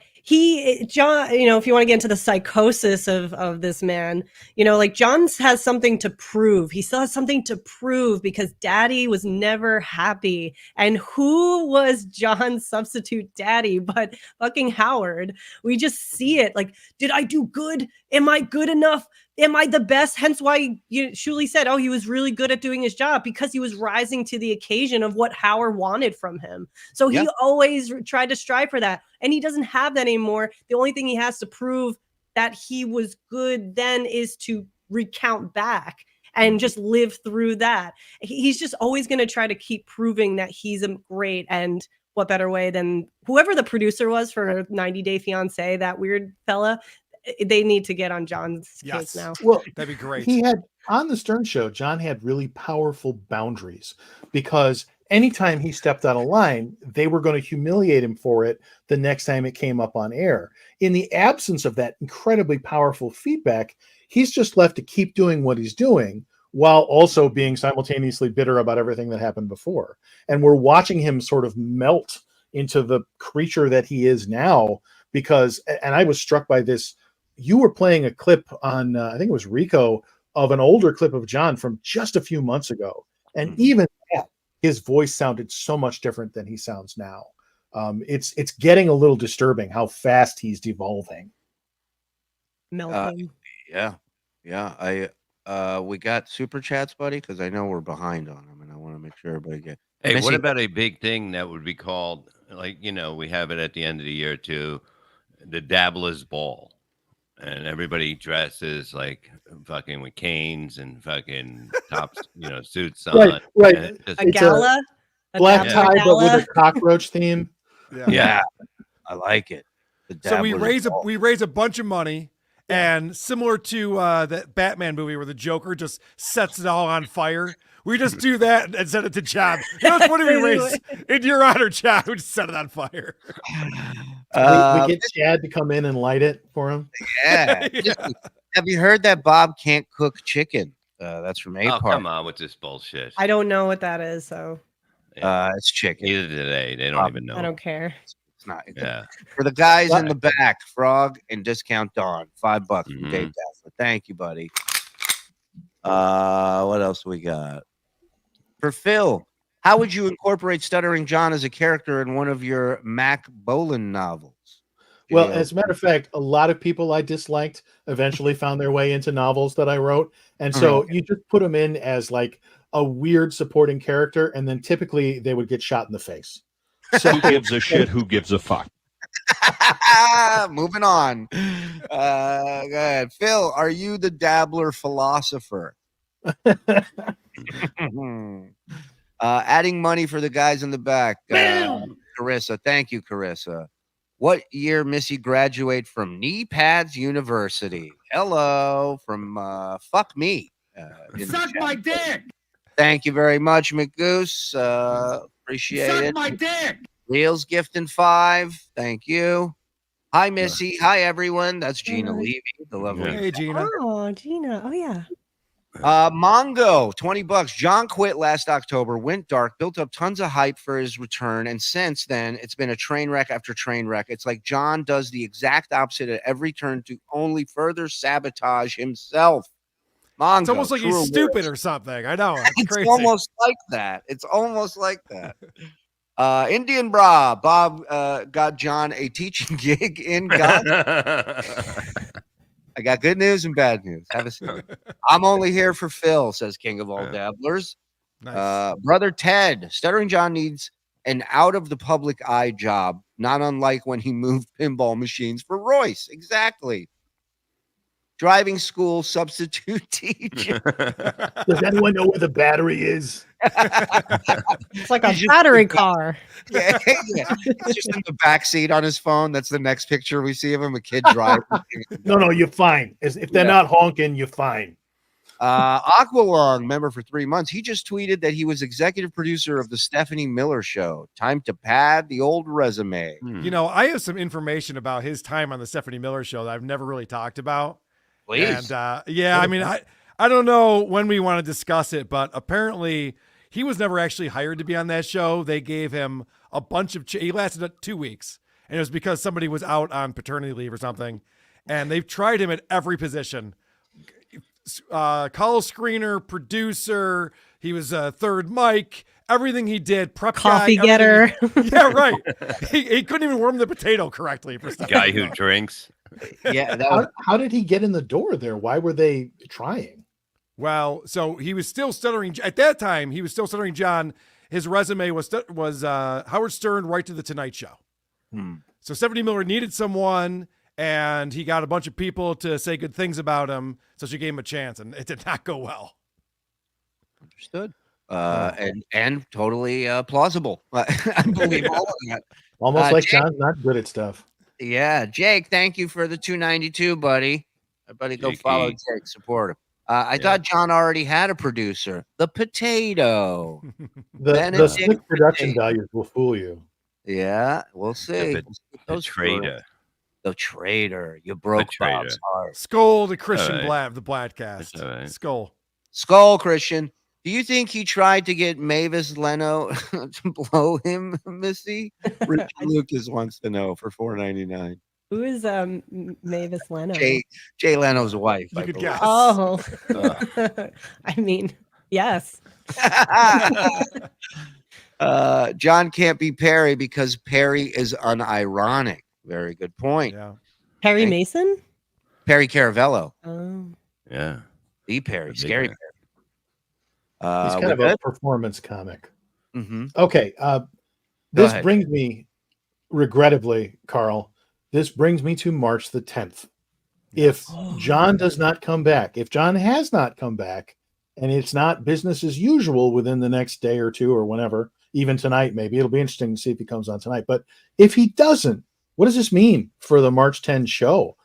if you want to get into the psychosis of this man, like John has something to prove. He still has something to prove because daddy was never happy. And who was John's substitute daddy but fucking Howard? We just see it. Like, did I do good? Am I good enough? Am I the best? Hence why Shuli said, he was really good at doing his job, because he was rising to the occasion of what Howard wanted from him. So he always tried to strive for that. And he doesn't have that anymore. The only thing he has to prove that he was good then is to recount back and just live through that. He's just always going to try to keep proving that he's great. And what better way than whoever the producer was for 90 Day Fiance, that weird fella. They need to get on John's case now. Well, that'd be great. He had on the Stern Show, John had really powerful boundaries, because anytime he stepped out of line, they were going to humiliate him for it the next time it came up on air. In the absence of that incredibly powerful feedback, he's just left to keep doing what he's doing while also being simultaneously bitter about everything that happened before. And we're watching him sort of melt into the creature that he is now, because, and I was struck by this. You were playing a clip on, I think it was Rico, of an older clip of John from just a few months ago. And even that, his voice sounded so much different than he sounds now. It's getting a little disturbing how fast he's devolving. Melting. Yeah. We got super chats, buddy, because I know we're behind on them, and I want to make sure everybody get. Hey, Missy, what about a big thing that would be called, like, we have it at the end of the year too, the Dabbler's Ball. And everybody dresses like fucking with canes and fucking tops, suits on. Right. A gala? Black tie, but with a cockroach theme. Yeah. I like it. So we raise a bunch of money, and similar to that Batman movie where the Joker just sets it all on fire, we just do that and send it to John. That's what we raise in your honor, John. We just set it on fire. We get Chad to come in and light it for him. Yeah. Have you heard that Bob can't cook chicken? That's from A-Part. Oh, come on with this bullshit. I don't know what that is, so. It's chicken. Neither do they. They don't even know. I don't care. It's not. Yeah. For the guys in the back, Frog and Discount Dawn, $5 from Dave Dazzler. Thank you, buddy. What else we got? For Phil, how would you incorporate Stuttering John as a character in one of your Mac Bolan novels? Well, as a matter of fact, a lot of people I disliked eventually found their way into novels that I wrote. And so you just put them in as like a weird supporting character, and then typically they would get shot in the face. So who gives a shit? Who gives a fuck? Moving on. Go ahead. Phil, are you the dabbler philosopher? Adding money for the guys in the back. Carissa. Thank you, Carissa. What year Missy graduate from Knee Pads University? Hello from Fuck Me. Suck my dick. Thank you very much, McGoose. Appreciate Suck it. my dick. Reels gifting 5. Thank you. Hi, Missy. Hi, everyone. That's Gina Levy, the lovely. Hey, Gina. Oh, Gina. Oh, yeah. Mongo, $20. John quit last October, went dark, built up tons of hype for his return, and since then it's been a train wreck after train wreck. It's like John does the exact opposite at every turn to only further sabotage himself. Mongo, It's almost like he's stupid or something. I know. It's crazy. almost like that. It's almost like that. Indian Bra, Bob got John a teaching gig in God. I got good news and bad news. Have a seat. I'm only here for Phil, says King of all Dabblers. Nice. Brother Ted, Stuttering John needs an out of the public eye job, not unlike when he moved pinball machines for Royce. Exactly. Driving school substitute teacher. Does anyone know where the battery is? It's like a battery car. Yeah. It's just in the back seat on his phone. That's the next picture we see of him, a kid driving. No, you're fine. If they're not honking, you're fine. Aqualung, member for 3 months, he just tweeted that he was executive producer of the Stephanie Miller Show. Time to pad the old resume. You know, I have some information about his time on the Stephanie Miller Show that I've never really talked about. Please. And yeah, I mean, I don't know when we want to discuss it, but apparently he was never actually hired to be on that show. They gave him a bunch of he lasted 2 weeks, and it was because somebody was out on paternity leave or something, and they've tried him at every position. Call screener, producer, he was a third mic, everything he did, prep Coffee guy, getter. Yeah, right. He couldn't even warm the potato correctly for stuff. Guy who drinks. Yeah. How did he get in the door there? Why were they trying? Well, so he was still stuttering at that time. He was still stuttering John. His resume was Howard Stern right to the Tonight Show. So Stephanie Miller needed someone, and he got a bunch of people to say good things about him. So she gave him a chance, and it did not go well. Understood. And totally plausible. I believe all of that. Almost like Jake, John's not good at stuff. Yeah, Jake, thank you for the 292, buddy. Everybody go follow Jake, support him. I thought John already had a producer. The Potato. The slick production values will fool you. Yeah, we'll see. The Trader. The Trader. You broke Bob's heart. Skull to Christian Blab, the Bladcast. Right. Skull, Christian. Do you think he tried to get Mavis Leno to blow him, Missy? Richard Lucas wants to know for $4.99. Who is Mavis Leno? Jay Leno's wife. You could guess. Oh, I mean, yes. John can't be Perry because Perry is unironic. Very good point. Yeah. Perry Mason? Perry Caravello. Oh. Yeah. The Perry. Scary Perry. He's kind of a performance comic. Mm-hmm. Okay. This brings me, regrettably, Karl, this brings me to March the 10th. If John does not come back, if John has not come back, and it's not business as usual within the next day or two or whenever, even tonight, maybe it'll be interesting to see if he comes on tonight. But if he doesn't, what does this mean for the March 10 show?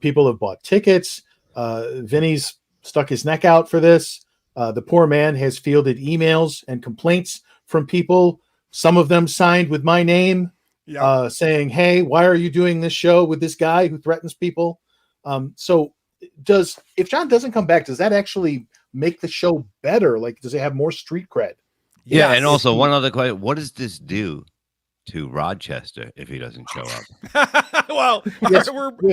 People have bought tickets. Vinny's stuck his neck out for this. The poor man has fielded emails and complaints from people, some of them signed with my name, saying, hey, why are you doing this show with this guy who threatens people? So if John doesn't come back, does that actually make the show better? Like, does it have more street cred? Yeah. And also one other question. What does this do to Rochester if he doesn't show up? Well,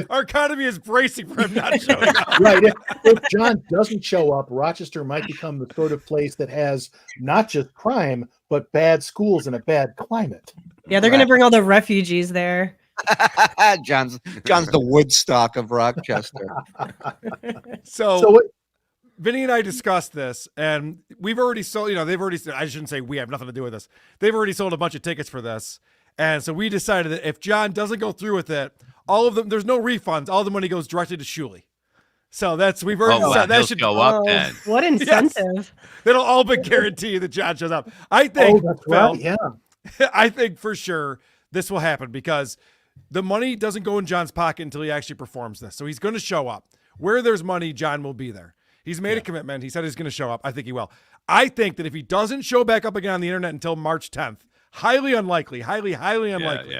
our economy is bracing for him not showing up. Right. If John doesn't show up, Rochester might become the sort of place that has not just crime, but bad schools and a bad climate. Yeah, they're going to bring all the refugees there. John's the Woodstock of Rochester. So Vinny and I discussed this, and we've already sold, I shouldn't say we have nothing to do with this. They've already sold a bunch of tickets for this. And so we decided that if John doesn't go through with it, all of them, there's no refunds. All the money goes directly to Shuli. So we've already decided that should go up then. What incentive? Yes. That'll all but guarantee that John shows up. I think, that's right. Yeah. I think for sure this will happen because the money doesn't go in John's pocket until he actually performs this. So he's going to show up. Where there's money, John will be there. He's made a commitment. He said he's going to show up. I think he will. I think that if he doesn't show back up again on the internet until March 10th, highly unlikely, highly unlikely,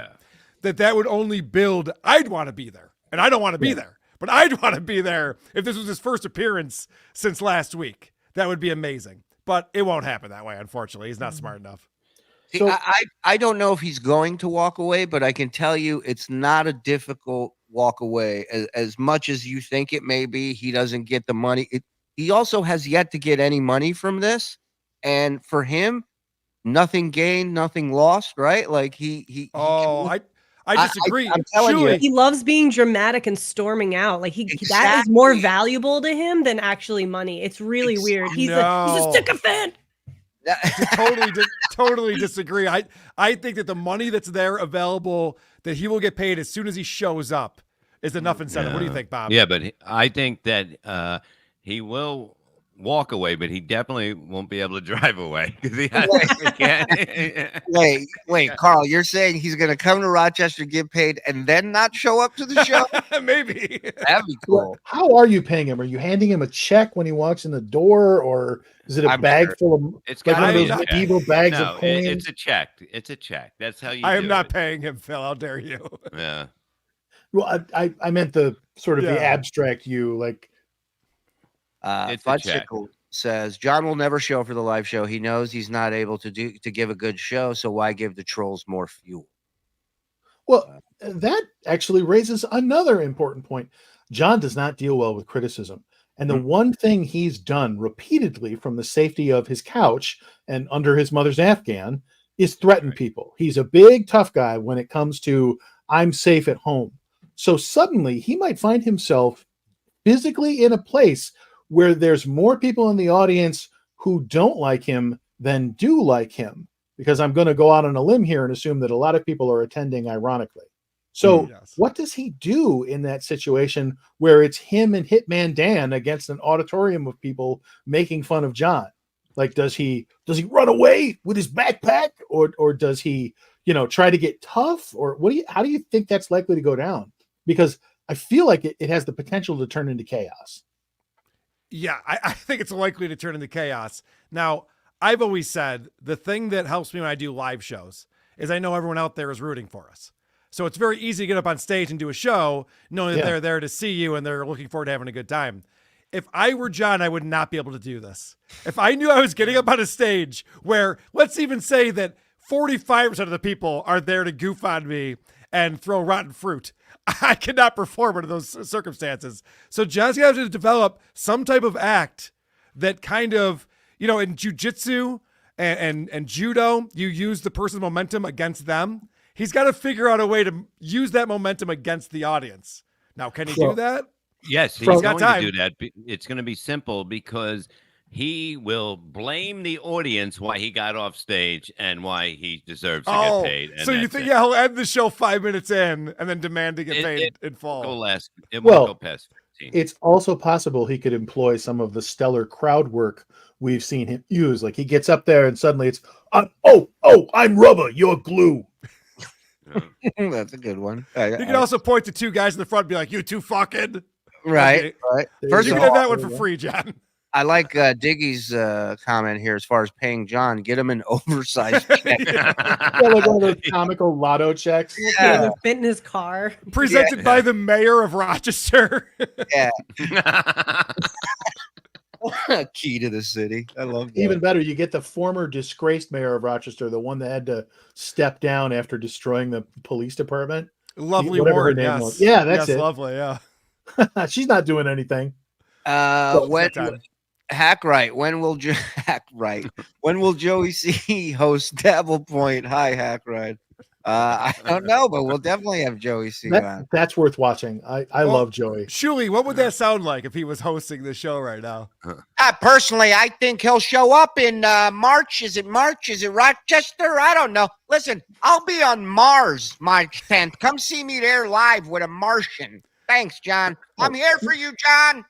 that would only build. I'd want to be there, and I don't want to be there, but I'd want to be there if this was his first appearance since last week. That would be amazing, but it won't happen that way. Unfortunately, he's not smart enough. See, I don't know if he's going to walk away, but I can tell you it's not a difficult walk away. As much as you think it may be, he doesn't get the money. He also has yet to get any money from this, and for him, nothing gained, nothing lost. Right? Like I disagree. I'm telling you, he loves being dramatic and storming out. Like that is more valuable to him than actually money. It's really weird. He's a sycophant. Totally disagree. I think that the money that's there available that he will get paid as soon as he shows up is enough incentive. What do you think, Bob? Yeah, but I think that he will walk away, but he definitely won't be able to drive away because he has Wait, Karl, you're saying he's going to come to Rochester, get paid, and then not show up to the show? Maybe. That'd be cool. How are you paying him? Are you handing him a check when he walks in the door, or is it a bag full of it's like one of those check. medieval bags of coins? It's a check. It's a check. That's how you I am do not it. paying him, Phil. How dare you? Yeah. Well, I meant the sort of the abstract you, like. It's a check. Fudgesicle says John will never show for the live show. He knows he's not able to give a good show, so why give the trolls more fuel? Well, that actually raises another important point. John does not deal well with criticism. And the one thing he's done repeatedly from the safety of his couch and under his mother's Afghan is threaten people. He's a big, tough guy when it comes to I'm safe at home. So suddenly he might find himself physically in a place where there's more people in the audience who don't like him than do like him, because I'm going to go out on a limb here and assume that a lot of people are attending ironically. So what does he do in that situation where it's him and Hitman Dan against an auditorium of people making fun of John? Like, does he run away with his backpack, or does he, try to get tough, or how do you think that's likely to go down? Because I feel like it has the potential to turn into chaos. Yeah, I think it's likely to turn into chaos. Now, I've always said the thing that helps me when I do live shows is I know everyone out there is rooting for us. So it's very easy to get up on stage and do a show knowing that they're there to see you and they're looking forward to having a good time. If I were John, I would not be able to do this. If I knew I was getting up on a stage where, let's even say that 45% of the people are there to goof on me and throw rotten fruit, I cannot perform under those circumstances. So John's going to have to develop some type of act that kind of, in jiu-jitsu and judo, you use the person's momentum against them. He's got to figure out a way to use that momentum against the audience. Now, can he do that? Yes, he's going to do that. It's going to be simple because he will blame the audience why he got off stage and why he deserves to get paid. And so you think, he'll end the show 5 minutes in and then demand to get paid in full? It won't go past 15. It's also possible he could employ some of the stellar crowd work we've seen him use. Like he gets up there and suddenly it's, I'm rubber, you're glue. That's a good one. You can also point to two guys in the front and be like, you two fucking. Right. First, you can have that one for free, John. I like Diggy's comment here as far as paying John. Get him an oversized check. Like one of those comical lotto checks. Yeah. Fit in his car. Presented by the mayor of Rochester. Yeah. Key to the city. I love that. Even better, you get the former disgraced mayor of Rochester, the one that had to step down after destroying the police department. Lovely Warren, yes. Was. Yeah, that's it. Lovely, yeah. She's not doing anything. Hackright, when will Joey C host Dabble Point? Hi, Hackright. I don't know, but we'll definitely have Joey C on. That's worth watching. I love Joey. Shuli, what would that sound like if he was hosting the show right now? Personally, I think he'll show up in March. Is it March? Is it Rochester? I don't know. Listen, I'll be on Mars March 10th. Come see me there live with a Martian. Thanks, John. I'm here for you, John.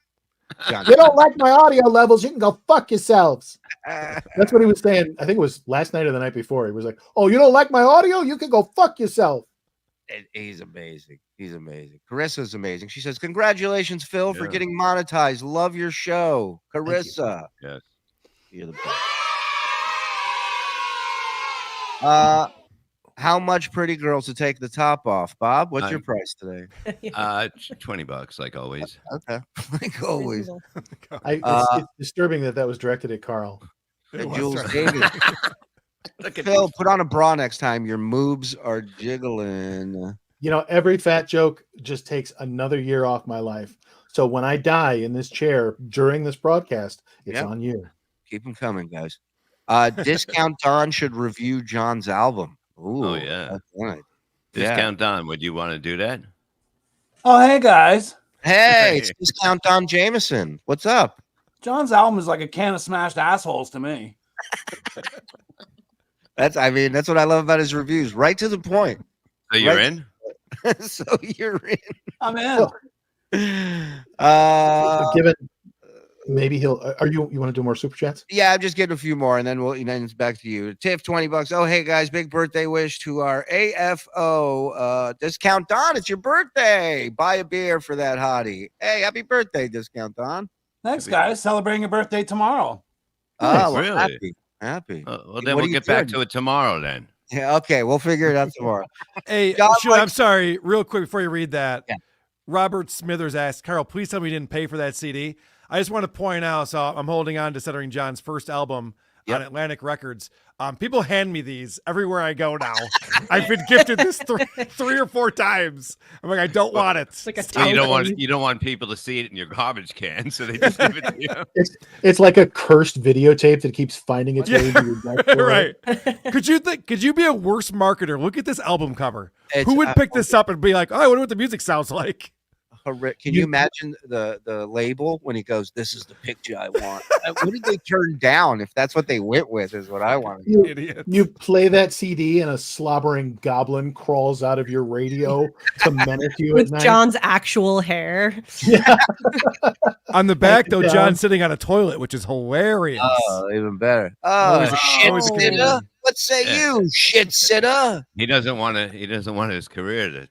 You don't like my audio levels, you can go fuck yourselves. That's what he was saying. I think it was last night or the night before. He was like, oh, you don't like my audio? You can go fuck yourself. He's amazing. He's amazing. Carissa's amazing. She says, congratulations, Phil, for getting monetized. Love your show. Carissa. Yes. You're the best. How much pretty girls to take the top off, Bob? What's your price today? $20, like always. Okay, like always. It's disturbing that was directed at Karl. And Jules Davis. Phil, put on a bra next time. Your moobs are jiggling. You know, every fat joke just takes another year off my life. So when I die in this chair during this broadcast, it's on you. Keep them coming, guys. Discount Don should review John's album. Ooh, Oh, yeah. that's right. Discount Don, would you want to do that? Oh, hey guys. Hey, it's Discount Don Jameson. What's up? John's album is like a can of smashed assholes to me. That's what I love about his reviews. Right to the point. So you're in? So you're in. I'm in. Given maybe he'll. You want to do more super chats? Yeah, I'm just getting a few more, and then it's back to you. Tiff, $20. Oh, hey guys, big birthday wish to our AFO Discount Don. It's your birthday. Buy a beer for that hottie. Hey, happy birthday, Discount Don. Thanks, guys. Celebrating your birthday tomorrow. Oh, well, really? Happy. Well, then we'll get back to it tomorrow then. Yeah, okay, we'll figure it out tomorrow. Hey, John, I'm sorry, real quick before you read that. Yeah. Robert Smithers asked, Karl, please tell me you didn't pay for that CD. I just want to point out, so I'm holding on to Stuttering John's first album on Atlantic Records. People hand me these everywhere I go now. I've been gifted this three or four times. I'm like, I don't want it. It's like a Well, you don't want people to see it in your garbage can, so they just give it to you. It's like a cursed videotape that keeps finding its way into your deck drawer. Right. Could you be a worse marketer? Look at this album cover. It's Who would pick this up and be like, oh, I wonder what the music sounds like? Can you imagine the label when he goes, "This is the picture I want"? What did they turn down? If that's what they went with, is what I want. You play that CD and a slobbering goblin crawls out of your radio to menace you with at night. John's actual hair. Yeah. On the back, though, John's sitting on a toilet, which is hilarious. Oh, even better. Oh, shit sitter. What say you, shit sitter? He doesn't want his career to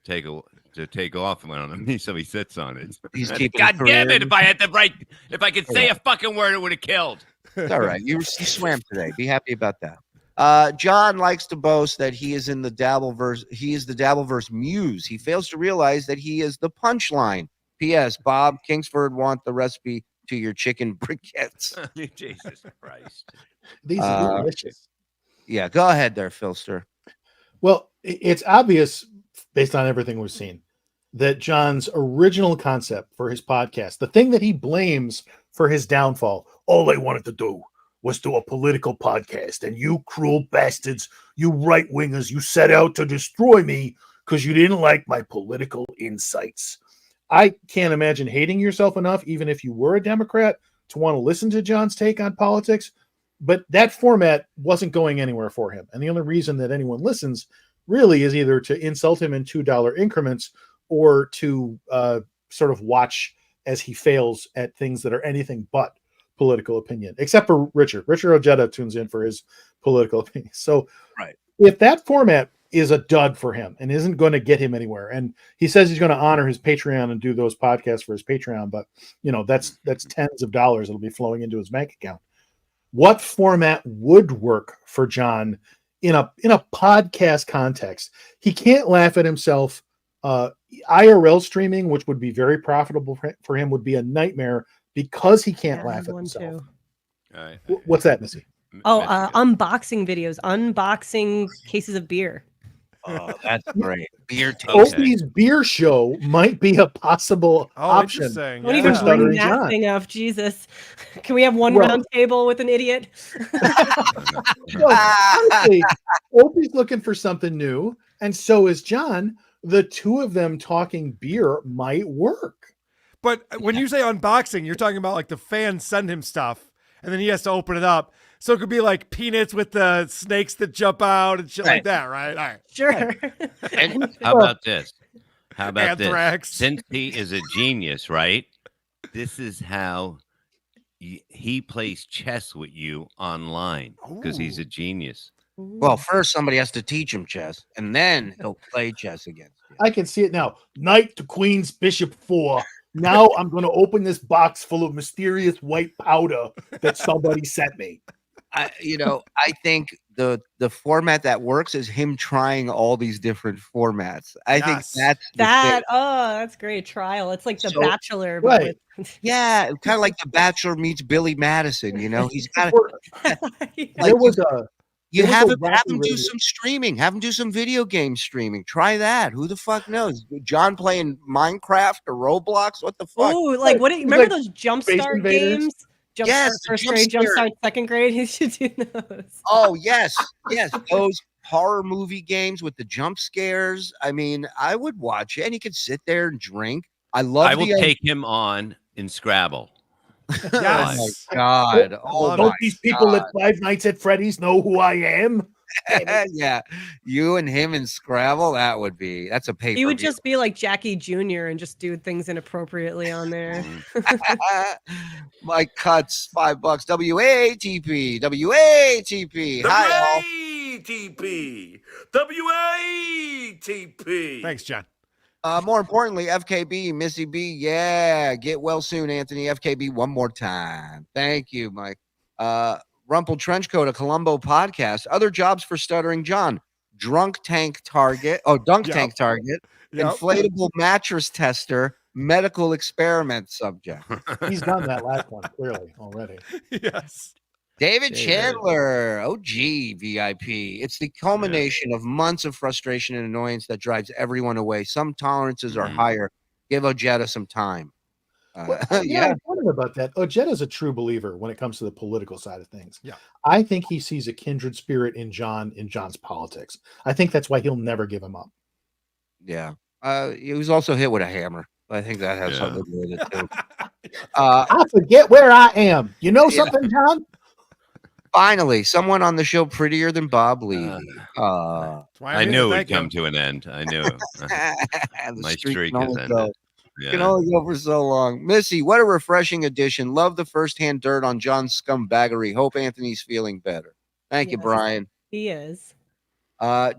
take off on him, so he sits on it. He's keeping. God damn it! If I could say a fucking word, it would have killed. It's all right. You swam today. Be happy about that. John likes to boast that he is in the Dabbleverse. He is the Dabbleverse muse. He fails to realize that he is the punchline. P.S. Bob, Kingsford want the recipe to your chicken briquettes. Jesus Christ. These are delicious. Yeah, go ahead there, Philster. Well, it's obvious based on everything we've seen that John's original concept for his podcast, the thing that he blames for his downfall, all they wanted to do was do a political podcast. And you cruel bastards, you right wingers, you set out to destroy me because you didn't like my political insights. I can't imagine hating yourself enough, even if you were a Democrat, to want to listen to John's take on politics. But that format wasn't going anywhere for him. And the only reason that anyone listens really is either to insult him in $2 increments or to sort of watch as he fails at things that are anything but political opinion, except for Richard. Richard Ojeda tunes in for his political opinion. So if that format is a dud for him and isn't going to get him anywhere, and he says he's going to honor his Patreon and do those podcasts for his Patreon, but that's tens of dollars that'll be flowing into his bank account. What format would work for John in a podcast context? He can't laugh at himself. IRL streaming, which would be very profitable for him, would be a nightmare because he can't laugh at himself. What's that, Missy? Unboxing videos, unboxing cases of beer. Oh, that's great. Beer Opie's beer show might be a possible option. Don't even bring that thing up, Jesus. Can we have one round table with an idiot? Honestly, Opie's looking for something new, and so is John. The two of them talking beer might work. But when you say unboxing, you're talking about like the fans send him stuff, and then he has to open it up. So it could be like peanuts with the snakes that jump out and shit like that, right? All right. Sure. And how about this? How about Anthrax. this? Since he is a genius, right? This is how he plays chess with you online because he's a genius. Well, first somebody has to teach him chess, and then he'll play chess against you. I can see it now. Knight to Queen's Bishop 4. Now I'm going to open this box full of mysterious white powder that somebody sent me. I think the format that works is him trying all these different formats. I think Yes. that's the That thing. that's great trial. It's like The So- Bachelor, but Right. with Yeah, kind of like The Bachelor meets Billy Madison. He's got There was a you there was have a him have wacky him do radio- some streaming, have him do some video game streaming. Try that. Who the fuck knows? John playing Minecraft or Roblox? What the fuck? oh, like what? He's Remember like those Jump Space Start Invaders? games? Jump Yes, Start the first Jump grade, Jump Scare. Start second grade. He should do those. Oh yes, those horror movie games with the jump scares. I mean, I would watch it, and he could sit there and drink. I love. I will take him on in Scrabble. Yes. Oh my god! Oh Don't my these people God. at Five Nights at Freddy's know who I am? Yeah, you and him in Scrabble. That's a paper. He would just be like Jackie Jr. and just do things inappropriately on there. Mike Cuts $5. WATP. WATP. Hi all. WATP. WATP. Thanks, John. More importantly, FKB, Missy B. Yeah, get well soon, Anthony. FKB one more time. Thank you, Mike. Rumple Trenchcoat, a Columbo podcast. Other jobs for Stuttering John. Dunk tank target. Yep. Target. Yep. Inflatable mattress tester. Medical experiment subject. He's done that last one clearly already. Yes. David David. Chandler, OG VIP. It's the culmination of months of frustration and annoyance that drives everyone away. Some tolerances are higher. Give Ojeda some time. Well, I wondered about that. Ojeda's a true believer when it comes to the political side of things. Yeah. I think he sees a kindred spirit in John's politics. I think that's why he'll never give him up. Yeah. He was also hit with a hammer. I think that has something to do with it too. I forget where I am. You know something, John? Finally, someone on the show prettier than Bob Levy. That's why I I'm here. knew it would Thank you. come to an end. I knew. The My streak streak can has only ended. go- Yeah. Can only go for so long. Missy, what a refreshing addition. Love the firsthand dirt on John's scumbaggery. Hope Anthony's feeling better. Thank you, Yes. Brian. He is.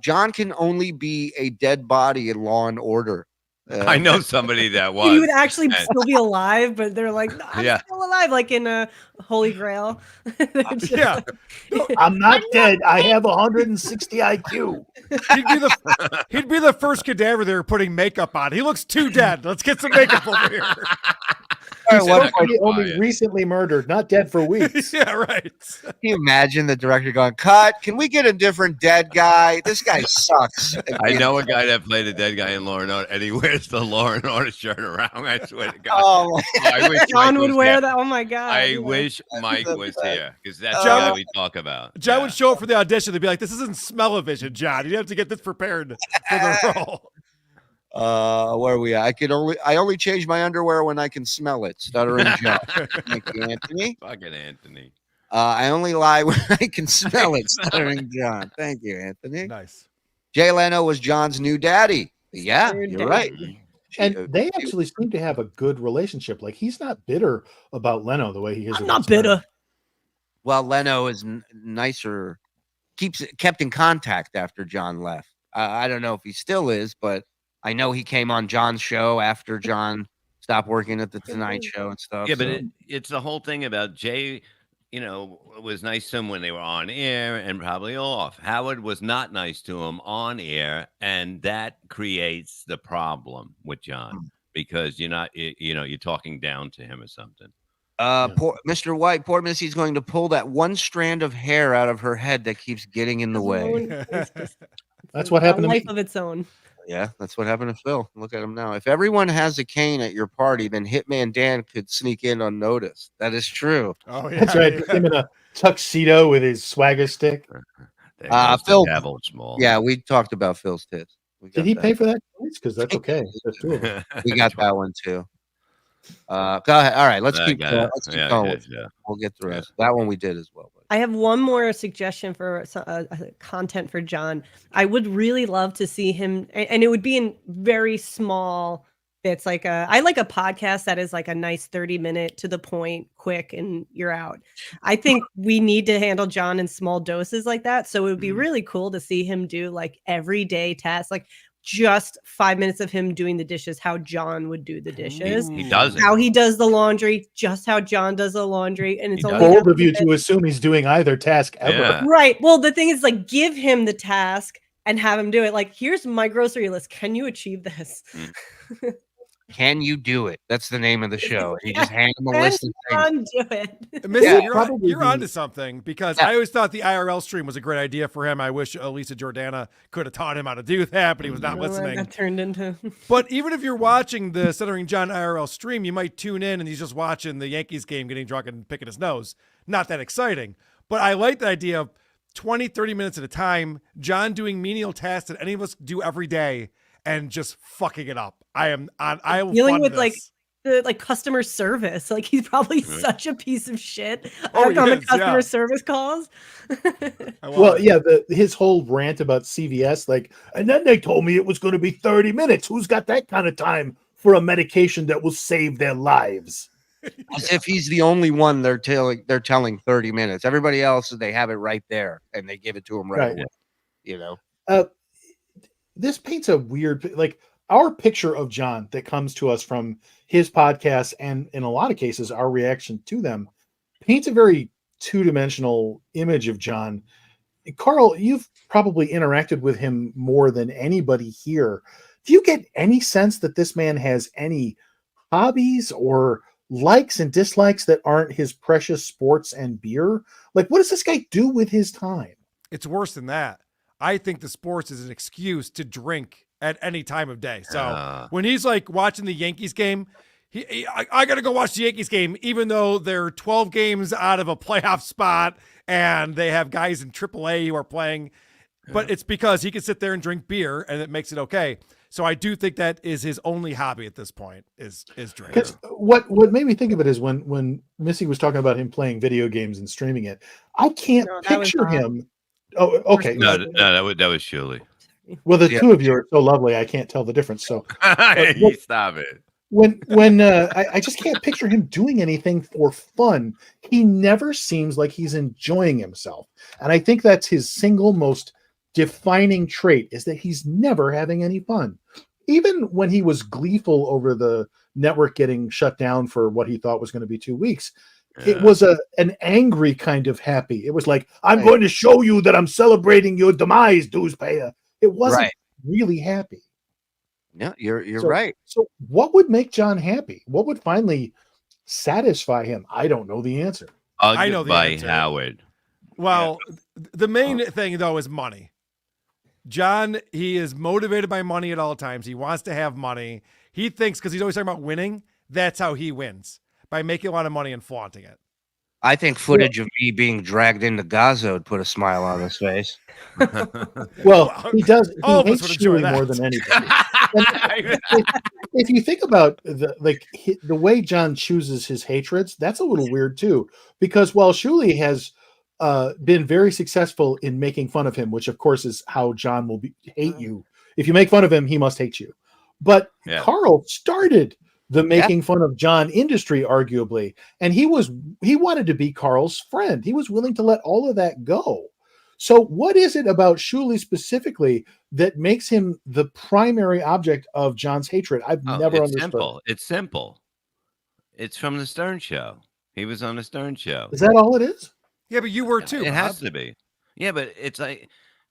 John can only be a dead body in Law and Order. I know somebody that was. He would actually And- still be alive, but they're like, no, I'm Yeah. still alive, like in a Holy Grail. They're just- Yeah. I'm not dead. I have 160 IQ. He'd be the first cadaver they were putting makeup on. He looks too dead. Let's get some makeup over here. He's What- supposed to be only recently murdered, not dead for weeks. Yeah, right. Can you imagine the director going, cut? Can we get a different dead guy? This guy sucks. I know a guy that played a dead guy in Law and Order, and he wears the Law and Order shirt around. I swear to God. Oh, I wish John Mike would was wear here. that. Oh my god. I yeah. wish Mike was here because that's the John- guy we talk about. John Yeah. would show up for the audition. They'd be like, this isn't smell-o-vision, John. You have to get this prepared for the role. Where are we at? I only change my underwear when I can smell it. Stuttering John. Thank you, Anthony. Fucking Anthony. I only lie when I can smell it. Stuttering John. Thank you, Anthony. Nice. Jay Leno was John's new daddy. Yeah, Weird you're daddy. right. And they actually seem to have a good relationship. Like he's not bitter about Leno the way he is. I'm not against Leno. bitter. Well, Leno is nicer, kept in contact after John left. I don't know if he still is, but I know he came on John's show after John stopped working at the Tonight Show and stuff. Yeah, but so- it's the whole thing about Jay. Was nice to him when they were on air and probably off. Howard was not nice to him on air, and that creates the problem with John because you're talking down to him or something. Poor Mr. White, poor Missy's going to pull that one strand of hair out of her head that keeps getting in the way. That's what happened a to me. life of its own. Yeah, that's what happened to Phil. Look at him now. If everyone has a cane at your party, then Hitman Dan could sneak in unnoticed. That is true. Oh, yeah. That's right. Him in a tuxedo with his swagger stick. Phil- Dabble small. Yeah, we talked about Phil's tits. We got Did he that. pay for that? Because that's okay. That's two of them. We got that one too. Go ahead. All right, let's I keep got going. it. Let's keep Yeah, I going. did, yeah. We'll get the rest. That one we did as well. I have one more suggestion for content for John. I would really love to see him, and it would be in very small bits. I like a podcast that is like a nice 30-minute to the point, quick, and you're out. I think we need to handle John in small doses like that. So it would be really cool to see him do like everyday tasks. Like just 5 minutes of him doing the dishes, how John would do the dishes. He does it. How he does the laundry, just how John does the laundry. And it's only bold done of you with it. to assume he's doing either task ever. Yeah. Right. Well, the thing is, like, give him the task and have him do it. Like, here's my grocery list. Can you achieve this? Can you do it? That's the name of the show. You just hand them a Can list of things. John do it? Missy, Yeah, you're onto something because I always thought the IRL stream was a great idea for him. I wish Elisa Jordana could have taught him how to do that, but he was not Well, listening. That turned into. But even if you're watching the Stuttering John IRL stream, you might tune in and he's just watching the Yankees game, getting drunk and picking his nose. Not that exciting. But I like the idea of 20, 30 minutes at a time, John doing menial tasks that any of us do every day and just fucking it up. I am Dealing fund with this. the customer service. Like, he's probably such a piece of shit. Oh, I've he done the is, customer yeah. service calls. Well, yeah, his whole rant about CVS, like, and then they told me it was going to be 30 minutes. Who's got that kind of time for a medication that will save their lives? As if he's the only one they're telling 30 minutes. Everybody else, they have it right there and they give it to him right away. You know? This paints a weird, like, our picture of John that comes to us from his podcast and in a lot of cases our reaction to them paints a very two-dimensional image of John. Karl, you've probably interacted with him more than anybody here. Do you get any sense that this man has any hobbies or likes and dislikes that aren't his precious sports and beer? Like, what does this guy do with his time? It's worse than that. I think the sports is an excuse to drink at any time of day. So when he's like watching the Yankees game, I got to go watch the Yankees game, even though they're 12 games out of a playoff spot and they have guys in AAA who are playing. But it's because he can sit there and drink beer and it makes it okay. So I do think that is his only hobby at this point is drinking. What made me think of it is when Missy was talking about him playing video games and streaming it. I can't picture him. Oh, okay. No, that was Shuli. Well, the two of you are so lovely, I can't tell the difference. So Stop it. When I just can't picture him doing anything for fun. He never seems like he's enjoying himself. And I think that's his single most defining trait is that he's never having any fun. Even when he was gleeful over the network getting shut down for what he thought was going to be 2 weeks, it was an angry kind of happy. It was like, I'm going to show you that I'm celebrating your demise, dues payer. It wasn't really happy. Yeah, you're right. So what would make John happy? What would finally satisfy him? I don't know the answer. I know the by answer. Howard. Well, the main thing though is money. John, he is motivated by money at all times. He wants to have money. He thinks because he's always talking about winning, that's how he wins, by making a lot of money and flaunting it. I think footage of me being dragged into Gaza would put a smile on his face. Well, he does. He All of us hates would enjoy Shuli more that. than anybody. If you think about the way John chooses his hatreds, that's a little weird too. Because while Shuli has been very successful in making fun of him, which of course is how John will hate you. If you make fun of him, he must hate you. But Karl started the making fun of John industry, arguably, and he wanted to be Karl's friend. He was willing to let all of that go. So what is it about Shuli specifically that makes him the primary object of John's hatred? I've never understood. Simple. It's simple. It's from the Stern Show. He was on the Stern Show. Is that all it is? Yeah, but you were too. It has to be. Yeah, but it's like,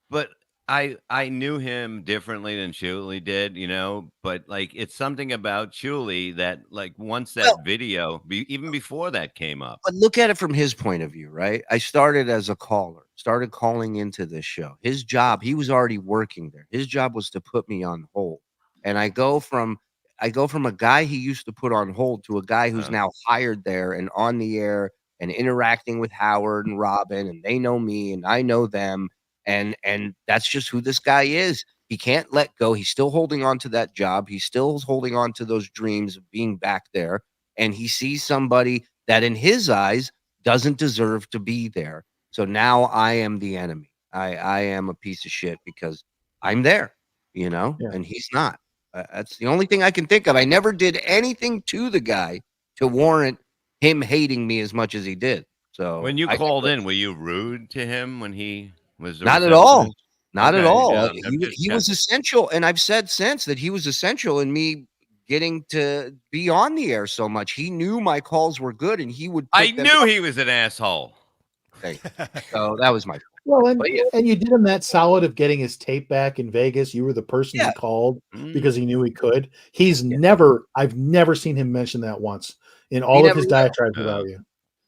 but I knew him differently than Shuli did, you know. But like, it's something about Shuli that, like, once that video, even before that came up. But look at it from his point of view, right? I started as a caller, started calling into this show. His job, he was already working there. His job was to put me on hold, and I go from a guy he used to put on hold to a guy who's now hired there and on the air and interacting with Howard and Robin, and they know me and I know them. And that's just who this guy is. He can't let go. He's still holding on to that job. He's still holding on to those dreams of being back there. And he sees somebody that in his eyes doesn't deserve to be there. So now I am the enemy. I am a piece of shit because I'm there, you know, and he's not. That's the only thing I can think of. I never did anything to the guy to warrant him hating me as much as he did. So when you called in, were you rude to him when he was not at all? Not at Okay, all. yeah, He was essential, and I've said since that he was essential in me getting to be on the air so much. He knew my calls were good, and he would. I pick them knew up. he was an asshole. So that was my. Well, and, But yeah. and you did him that solid of getting his tape back in Vegas. You were the person he called because he knew he could. I've never seen him mention that once in all of his diatribes about you.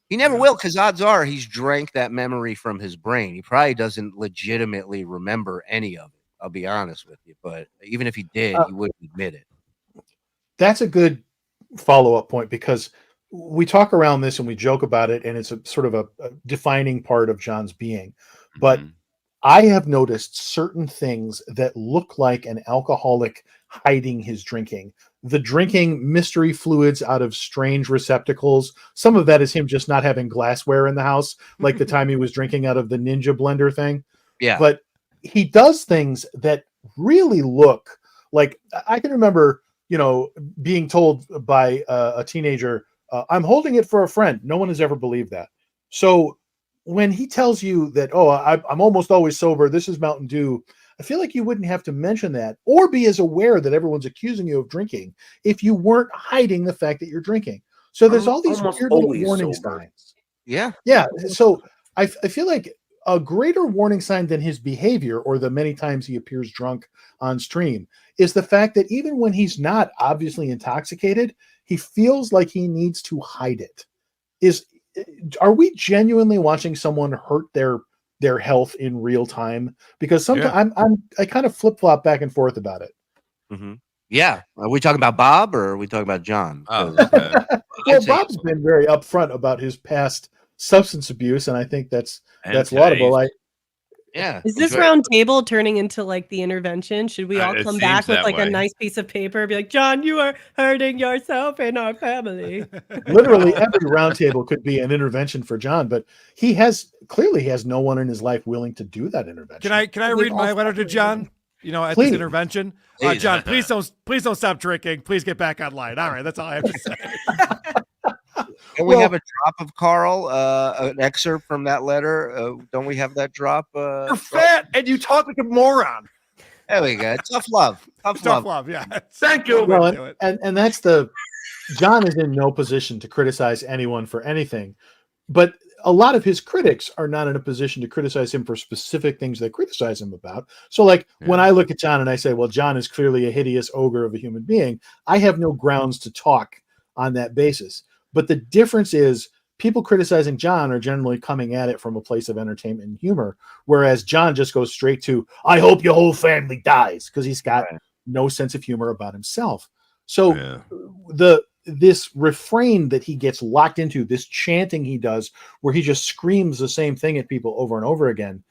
He never will, because odds are he's drank that memory from his brain. He probably doesn't legitimately remember any of it. I'll be honest with you. But even if he did, he wouldn't admit it. That's a good follow-up point, because we talk around this and we joke about it, and it's a sort of a defining part of John's being. But I have noticed certain things that look like an alcoholic hiding his drinking. The drinking mystery fluids out of strange receptacles. Some of that is him just not having glassware in the house, like the time he was drinking out of the Ninja blender thing. Yeah. But he does things that really look like, I can remember, being told by a teenager, I'm holding it for a friend. No one has ever believed that. So when he tells you that, I'm almost always sober, this is Mountain Dew, I feel like you wouldn't have to mention that or be as aware that everyone's accusing you of drinking if you weren't hiding the fact that you're drinking. So there's all these weird little warning signs. Yeah. Yeah. So I feel like a greater warning sign than his behavior or the many times he appears drunk on stream is the fact that even when he's not obviously intoxicated, he feels like he needs to hide it. Are we genuinely watching someone hurt their health in real time? Because sometimes I kind of flip-flop back and forth about it. Mm-hmm. Yeah. Are we talking about Bob or are we talking about John? Well, Bob's been very upfront about his past substance abuse, and I think that's laudable. Is this round table turning into like the intervention? Should we all It come seems back with that like way. a nice piece of paper? Be like, John, you are hurting yourself and our family. Literally every roundtable could be an intervention for John, but he has no one in his life willing to do that intervention. Can I read my letter to John? At Please. this intervention, John, please don't stop drinking. Please get back online. All right, that's all I have to say. Can we have a drop of Karl, an excerpt from that letter? Don't we have that drop? You're fat and you talk like a moron. There we go. Tough love. Tough love. Yeah. Thank you. Well, and that's John is in no position to criticize anyone for anything, but a lot of his critics are not in a position to criticize him for specific things they criticize him about. So when I look at John and I say, well, John is clearly a hideous ogre of a human being, I have no grounds to talk on that basis. But the difference is people criticizing John are generally coming at it from a place of entertainment and humor, whereas John just goes straight to, I hope your whole family dies, because he's got no sense of humor about himself. So this refrain that he gets locked into, this chanting he does, where he just screams the same thing at people over and over again,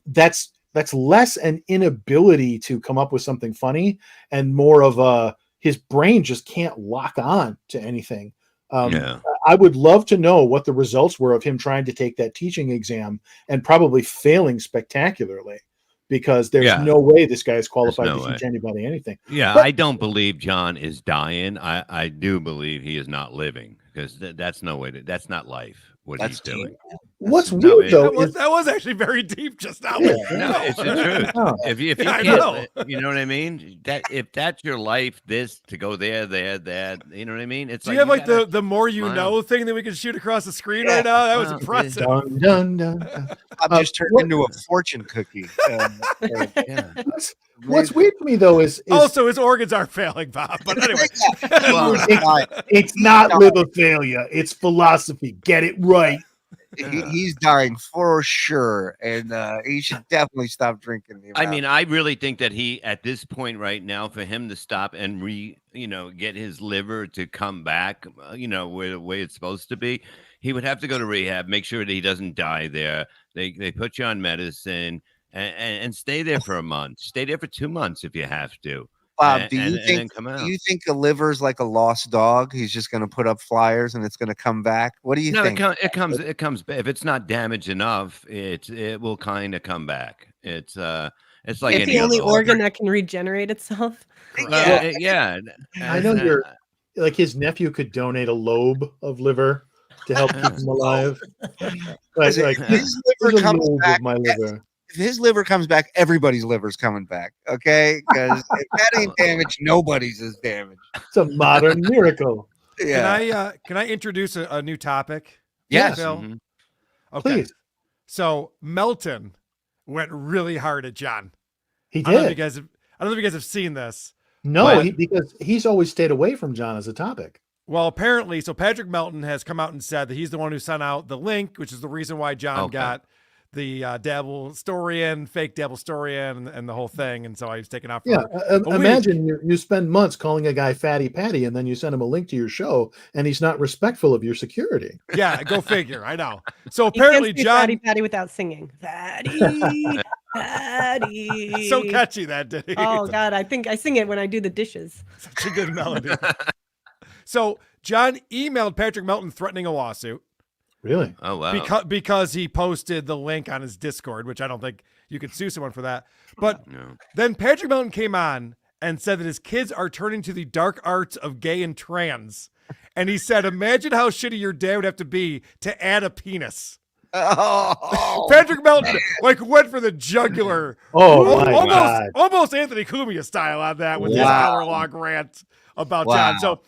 that's less an inability to come up with something funny and more of his brain just can't lock on to anything. I would love to know what the results were of him trying to take that teaching exam and probably failing spectacularly, because there's no way this guy is qualified to teach anybody anything. Yeah, I don't believe John is dying. I do believe he is not living, because that's no way that's not life. What he's doing. What's weird though that was actually very deep just now. No, it's the truth. If you can't, you know what I mean? That if that's your life, this to go there, you know what I mean? It's Do you have like the more you know thing that we can shoot across the screen right now? That was impressive. Dun, dun, dun. I'm just turned into a fortune cookie. What's weird to me though is also his organs are failing, Bob. But anyway, it's not liver failure; it's philosophy. Get it right. He's dying for sure, and he should definitely stop drinking. I mean, I really think that he, at this point right now, for him to stop and get his liver to come back, where the way it's supposed to be, he would have to go to rehab, make sure that he doesn't die there. They put you on medicine. And stay there for a month. Stay there for 2 months if you have to. Bob, do you think a liver's like a lost dog? He's just going to put up flyers and it's going to come back. What do you think? It comes back. If it's not damaged enough, it will kind of come back. It's like it's the only organ that can regenerate itself. Yeah. I know you're like his nephew could donate a lobe of liver to help keep him alive. Like his liver comes back. My liver. if his liver comes back, everybody's liver's coming back. Okay, because if that ain't damaged, nobody's is damaged. It's a modern miracle. Yeah. Can I introduce a new topic? Yes. Phil? Mhm. Okay. Please. So Melton went really hard at John. He I don't know if did. I don't know if you guys have seen this. No, but- because he's always stayed away from John as a topic. Well, apparently, so Patrick Melton has come out and said that he's the one who sent out the link, which is the reason why John got the Dabble story in, fake Dabble story in, and the whole thing. And so I was taken off. For a imagine you spend months calling a guy Fatty Patty, and then you send him a link to your show, and he's not respectful of your security. Yeah, go figure. I know. So You apparently, can't say John. Fatty Patty without singing. Fatty, Patty. So catchy that day. Oh God, I think I sing it when I do the dishes. Such a good melody. So John emailed Patrick Melton threatening a lawsuit. Really? Oh, wow. Because he posted the link on his Discord, which I don't think you could sue someone for that. But then Patrick Melton came on and said that his kids are turning to the dark arts of gay and trans. And he said, imagine how shitty your dad would have to be to add a penis. Oh, Patrick Melton went for the jugular. Oh, my God. Almost Anthony Cumia style on that with his hour-long rant about John. So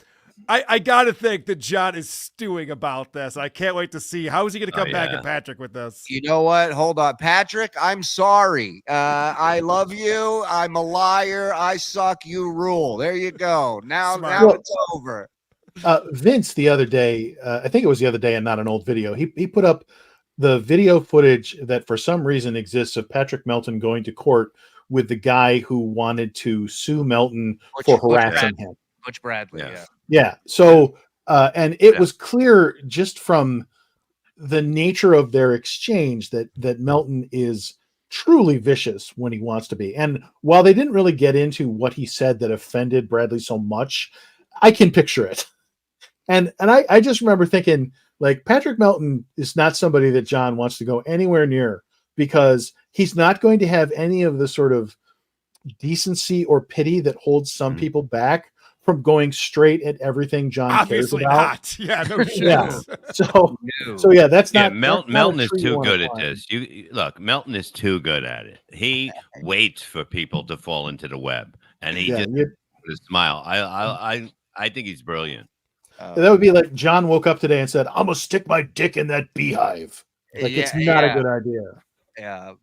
I got to think that John is stewing about this. I can't wait to see how is he going to come back at Patrick with this. You know what? Hold on, Patrick. I'm sorry. I love you. I'm a liar. I suck. You rule. There you go. Now it's over. Vince the other day, I think it was the other day and not an old video. He put up the video footage that for some reason exists of Patrick Melton going to court with the guy who wanted to sue Melton for harassing him. Butch Bradley. Yeah. Yeah. So, and it was clear just from the nature of their exchange that Melton is truly vicious when he wants to be. And while they didn't really get into what he said that offended Bradley so much, I can picture it. And I just remember thinking, like, Patrick Melton is not somebody that John wants to go anywhere near, because he's not going to have any of the sort of decency or pity that holds some people back from going straight at everything John Obviously cares about. not. Yeah, no shit. Yeah. So yeah, that's not. Melton is too good at this. Look, Melton is too good at it. He waits for people to fall into the web, and he just with a smile. I think he's brilliant. That would be like John woke up today and said, "I'm gonna stick my dick in that beehive." Like, it's not a good idea. Yeah.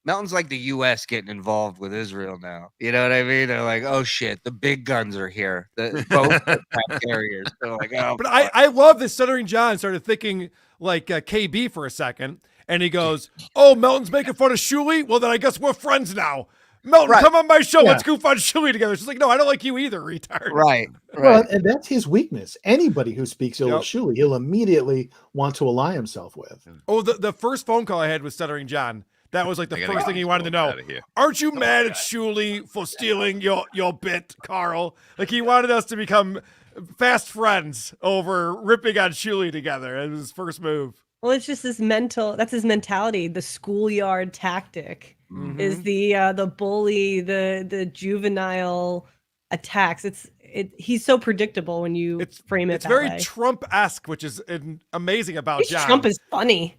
Melton's like the U.S. getting involved with Israel now. You know what I mean? They're like, oh shit, the big guns are here. The both carriers. They're like, oh. But I love this. Stuttering John started thinking like KB for a second, and he goes, "Oh, Melton's making fun of Shuli. Well, then I guess we're friends now. Melton, come on my show. Let's goof on Shuli together." She's like, "No, I don't like you either, retard." Right. Well, and that's his weakness. Anybody who speaks ill of Shuli, he'll immediately want to ally himself with. Oh, the first phone call I had with Stuttering John. That was like the first thing he wanted to know. Aren't you mad at Shuli for stealing your bit, Karl? Like, he wanted us to become fast friends over ripping on Shuli together. It was his first move. Well, it's just that's his mentality. The schoolyard tactic is the bully, the juvenile attacks. He's so predictable when you frame it. It's very Trump-esque, which is amazing about John. Trump is funny.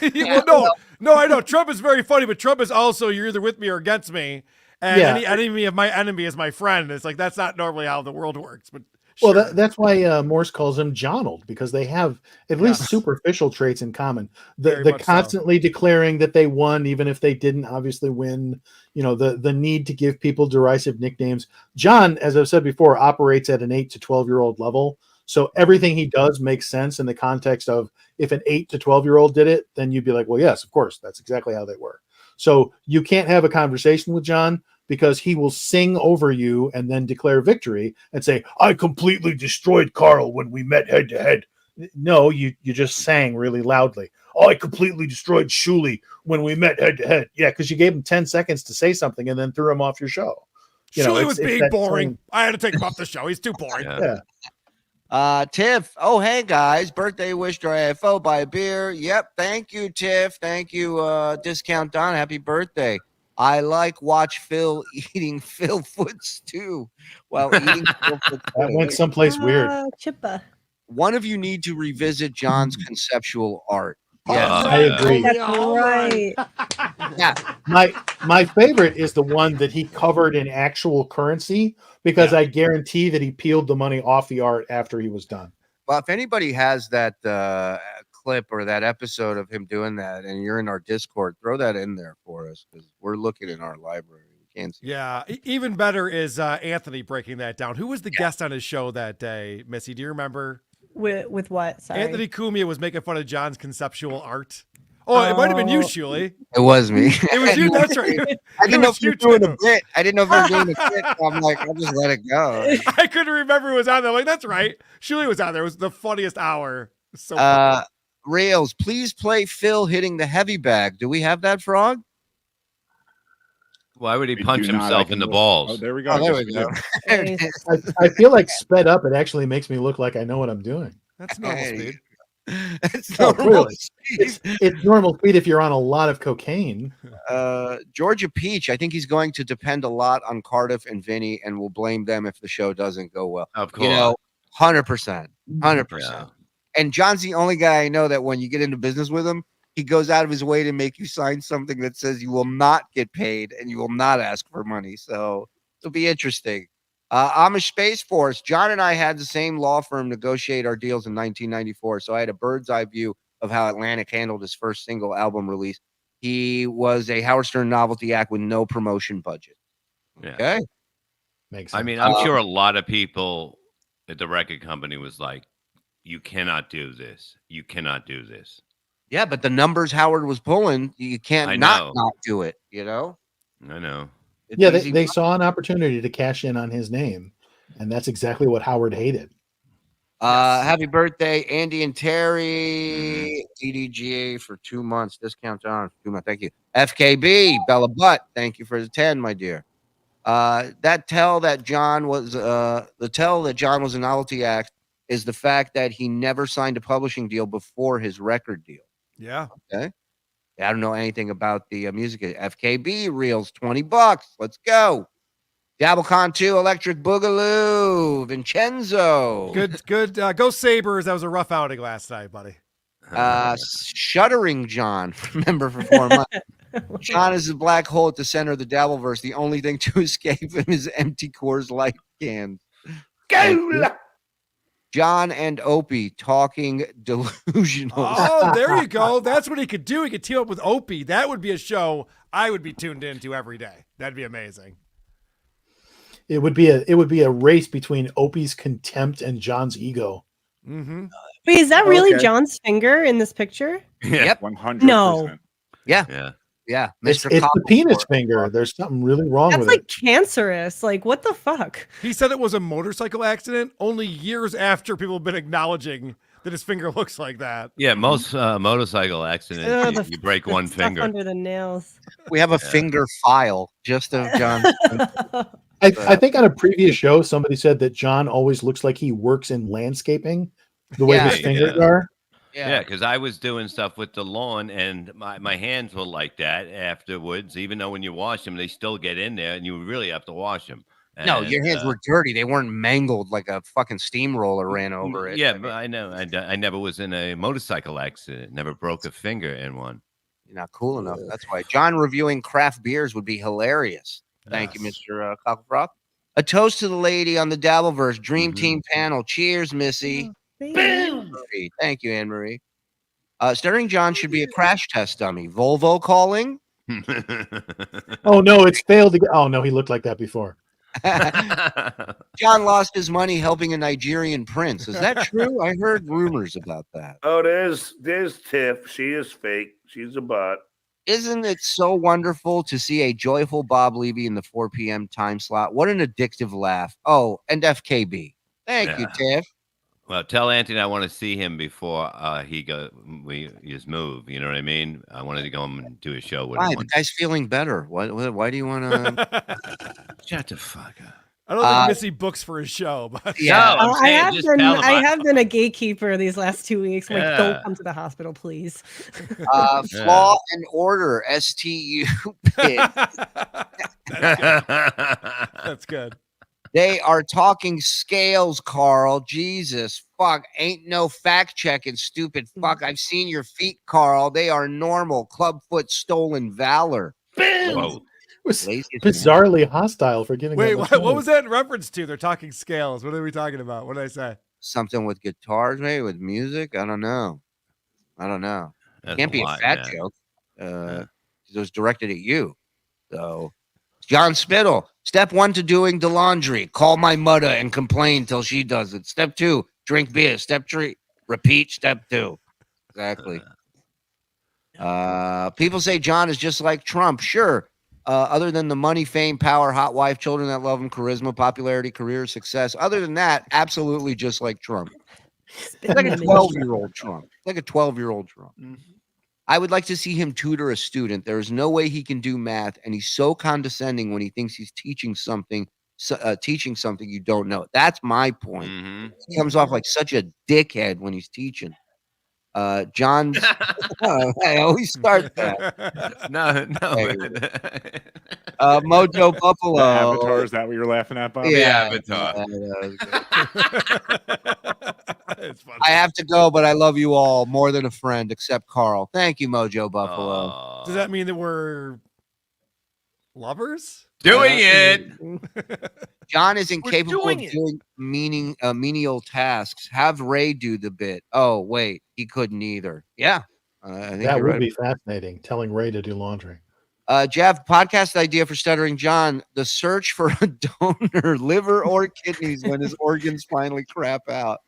Well, no, I know Trump is very funny, but Trump is also, you're either with me or against me, and any enemy of my enemy is my friend. It's like, that's not normally how the world works. But well, that's why Morse calls him Jonald, because they have at least superficial traits in common. The constantly declaring that they won, even if they didn't obviously win. You know, the need to give people derisive nicknames. John, as I've said before, operates at an 8 to 12-year-old level. So everything he does makes sense in the context of, if an 8 to 12-year-old did it, then you'd be like, well, yes, of course, that's exactly how they were. So you can't have a conversation with John, because he will sing over you and then declare victory and say, "I completely destroyed Karl when we met head to head." No, you just sang really loudly. "Oh, I completely destroyed Shuli when we met head to head." Yeah, because you gave him 10 seconds to say something and then threw him off your show. Shuli was being boring. I had to take him off the show. He's too boring. Tiff. Oh, hey guys, birthday wish to AFO, buy a beer. Yep, thank you, Tiff. Thank you, Discount Don. Happy birthday. I watch Phil eating Phil foot stew while eating Phil foot. That went someplace weird. Chippa. One of you need to revisit John's conceptual art. Yes, I agree. That's right. yeah. My favorite is the one that he covered in actual currency because I guarantee that he peeled the money off the art after he was done. Well, if anybody has that clip or that episode of him doing that, and you're in our Discord, throw that in there for us because we're looking in our library. We can't see. Yeah, even better is Anthony breaking that down. Who was the guest on his show that day, Missy? Do you remember? With what? Sorry. Anthony Cumia was making fun of John's conceptual art. Oh, it might have been you, Shuli. It was me. It was you. That's right. I didn't know if you were doing too. a bit. I didn't know if you were doing a bit. So I'm like, I'll just let it go. I couldn't remember who was on there. I'm like, that's right. Shuli was on there. It was the funniest hour. So Rails, please play Phil hitting the heavy bag. Do we have that, Frog? Why would he We punch do not. himself I in the can balls? Oh, there we go. Oh, there Yes, we go. I feel like sped up. It actually makes me look like I know what I'm doing. That's normal speed. It's Oh, normal really? speed. It's normal speed if you're on a lot of cocaine. Georgia Peach, I think he's going to depend a lot on Cardiff and Vinny and will blame them if the show doesn't go well. Of course. You know, 100%. 100%. Yeah. And John's the only guy I know that when you get into business with him, he goes out of his way to make you sign something that says you will not get paid and you will not ask for money. So it'll be interesting. Amish Space Force. John and I had the same law firm negotiate our deals in 1994. So I had a bird's eye view of how Atlantic handled his first single album release. He was a Howard Stern novelty act with no promotion budget. Yeah. Okay. Makes sense. I mean, I'm sure a lot of people at the record company was like, you cannot do this. You cannot do this. Yeah, but the numbers Howard was pulling, you can't I not know. do it, you know? I know. It's Yeah, easy. they saw an opportunity to cash in on his name, and that's exactly what Howard hated. Happy birthday, Andy and Terry. DDGA for 2 months. Discount on 2 months. Thank you. FKB, Bella Butt. Thank you for the 10, my dear. The tell that John was a novelty act is the fact that he never signed a publishing deal before his record deal. Yeah. Okay. I don't know anything about the music. FKB reels, $20. Let's go. DabbleCon 2, Electric Boogaloo, Vincenzo. Good. Go Sabres. That was a rough outing last night, buddy. Shuddering John. Remember for 4 months. John is a black hole at the center of the Dabbleverse. The only thing to escape him is empty Coors Light cans. John and Opie talking delusional. Oh, there you go. That's what he could do. He could team up with Opie. That would be a show I would be tuned into every day. That'd be amazing. It would be a race between Opie's contempt and John's ego. Mm-hmm. Wait, is that really Okay. John's finger in this picture? Yep. 100%. No. Yeah. Yeah. Yeah. It's Mr. the Cobb- penis finger. There's something really wrong That's with like it. cancerous. Like, what the fuck? He said it was a motorcycle accident only years after people have been acknowledging that his finger looks like that. Yeah, most motorcycle accidents, Ugh, you break the one stuff finger. under the nails. We have a finger file just of John. I think on a previous show, somebody said that John always looks like he works in landscaping, the way Yeah. his fingers are. Yeah, because I was doing stuff with the lawn, and my hands were like that afterwards. Even though when you wash them, they still get in there, and you really have to wash them. No, your hands were dirty. They weren't mangled like a fucking steamroller ran over it. Yeah, but I know. I never was in a motorcycle accident. Never broke a finger in one. You're not cool enough. That's why. John reviewing craft beers would be hilarious. Thank you, Mr. Cocklefrock. A toast to the lady on the Dabbleverse Dream Team panel. Cheers, Missy. Boom. Thank you, Anne Marie. Stuttering John should be a crash test dummy. Volvo calling. Oh no, it's failed again. Oh no, he looked like that before. John lost his money helping a Nigerian prince. Is that true? I heard rumors about that. Oh, there's Tiff. She is fake. She's a bot. Isn't it so wonderful to see a joyful Bob Levy in the 4 p.m. time slot? What an addictive laugh. Oh, and FKB. Thank you, Tiff. Well, tell Anthony I want to see him before we just move. You know what I mean? I wanted to go and do a show with Why? him. The guy's feeling better. Why do you want to? Shut the fuck up. I don't think Missy books for his show, but Yeah. I'm I saying, have just been tell him I have been a gatekeeper these last 2 weeks. I'm like, Yeah. don't come to the hospital, please. Flaw and order. STU. That's good. That's good. They are talking scales, Karl. Jesus, fuck. Ain't no fact checking, stupid fuck. I've seen your feet, Karl. They are normal. Clubfoot stolen valor. Whoa. Was Lazy as bizarrely hostile for giving. Wait, that much what money. was that in reference to? They're talking scales. What are we talking about? What did I say? something with guitars, maybe with music. I don't know. That's Can't a be lot, a fat man. joke. It was directed at you. So, John Spittle. Step 1 to doing the laundry. Call my mother and complain till she does it. Step 2, drink beer. Step 3, repeat. Step 2. Exactly. People say John is just like Trump. Sure. Other than the money, fame, power, hot wife, children that love him, charisma, popularity, career, success. Other than that, absolutely just like Trump. It's like a 12-year-old Trump. Like a 12-year-old Trump. I would like to see him tutor a student. There is no way he can do math, and he's so condescending when he thinks he's teaching something you don't know. That's my point. He comes off like such a dickhead when he's teaching. John's I always start that. No. Mojo Buffalo. The Avatar, is that what you're laughing at, Bob? Yeah, Avatar. It's funny. I have to go, but I love you all more than a friend, except Karl. Thank you, Mojo Buffalo. Does that mean that we're lovers? Doing it. John is incapable of doing it. doing menial tasks. Have Ray do the bit. Oh, wait, he couldn't either. Yeah, I think That you're would right. be fascinating. Telling Ray to do laundry. Jeff, podcast idea for Stuttering John: the search for a donor, liver or kidneys, when his organs finally crap out.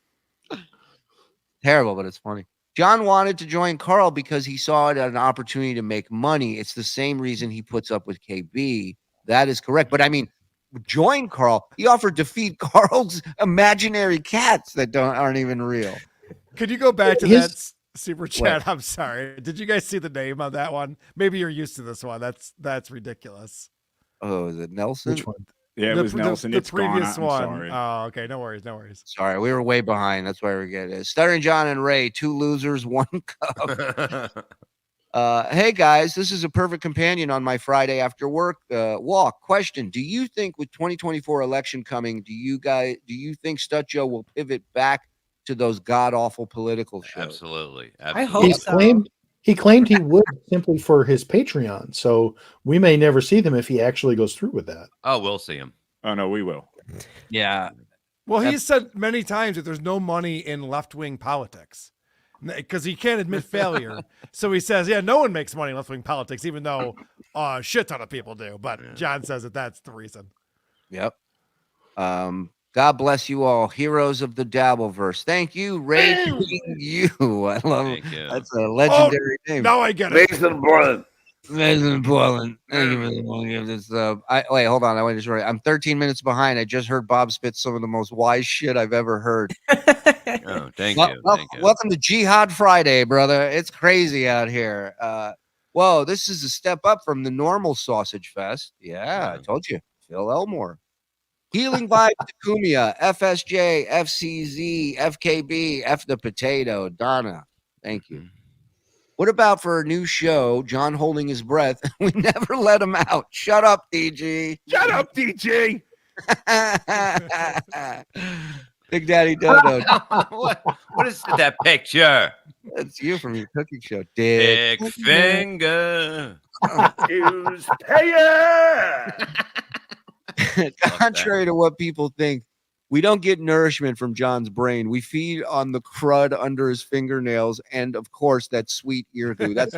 Terrible, but it's funny. John wanted to join Karl because he saw it as an opportunity to make money. It's the same reason he puts up with KB. That is correct. But I mean, join Karl. He offered to feed Karl's imaginary cats that aren't even real. Could you go back to His- that super chat? I'm sorry. Did you guys see the name on that one? Maybe you're used to this one. That's ridiculous. Oh, is it Nelson? Which one? Yeah, it was Nelson. The It's gone. previous I'm one. sorry. Oh, okay. No worries. Sorry, we were way behind. That's why we get it. Stuttering John and Ray, 2 losers, 1 cup. Hey guys, this is a perfect companion on my Friday after work walk. Question: do you think with 2024 election coming, do you think Stut Joe will pivot back to those god awful political shows? Absolutely. I hope He's so. He claimed he would simply for his Patreon. So we may never see them if he actually goes through with that. Oh, we'll see him. Oh no, we will. Yeah. Well, he's said many times that there's no money in left-wing politics because he can't admit failure. So he says, yeah, no one makes money in left-wing politics, even though a shit ton of people do. But John says that that's the reason. Yep. God bless you all, heroes of the Dabbleverse. Thank you, Ray. King you. I love it. Thank you. That's a legendary name. Now I get it. Mason Portland. Mason Portland. Thank you for the one give this wait, hold on. I went to right. I'm 13 minutes behind. I just heard Bob spit some of the most wise shit I've ever heard. Oh, thank you. Thank you. Welcome to Jihad Friday, brother. It's crazy out here. Whoa, this is a step up from the normal sausage fest. Yeah, I told you. Phil Elmore. Healing Vibes Kumia, FSJ, FCZ, FKB, F the Potato, Donna. Thank you. What about for a new show, John holding his breath? We never let him out. Shut up, DG. Shut up, DJ. Big Daddy Dodo. What is that picture? That's you from your cooking show. Dick Big finger. Use payer. Contrary to what people think, we don't get nourishment from John's brain. We feed on the crud under his fingernails and, of course, that sweet ear glue. That's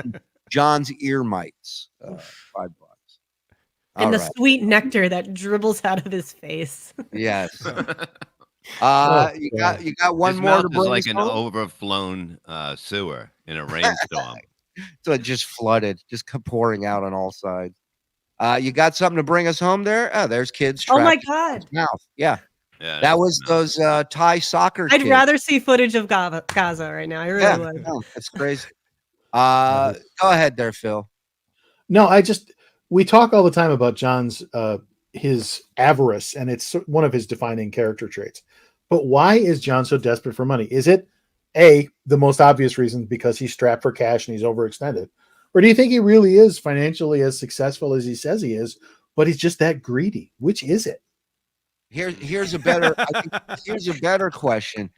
John's ear mites. $5. And All the right. sweet nectar that dribbles out of his face. Yes. You got one His more mouth to is bring like us an home? overflown sewer in a rainstorm. So it just flooded, just pouring out on all sides. You got something to bring us home there? Oh, there's kids. Oh my trapped in God. his mouth. Yeah. Yeah, That was those Thai soccer I'd kids. rather see footage of Gaza right now. I really would. No, that's crazy. Go ahead there, Phil. No, we talk all the time about John's his avarice, and it's one of his defining character traits. But why is John so desperate for money? Is it the most obvious reason because he's strapped for cash and he's overextended? Or do you think he really is financially as successful as he says he is, but he's just that greedy? Which is it? Here's a better here's a better question.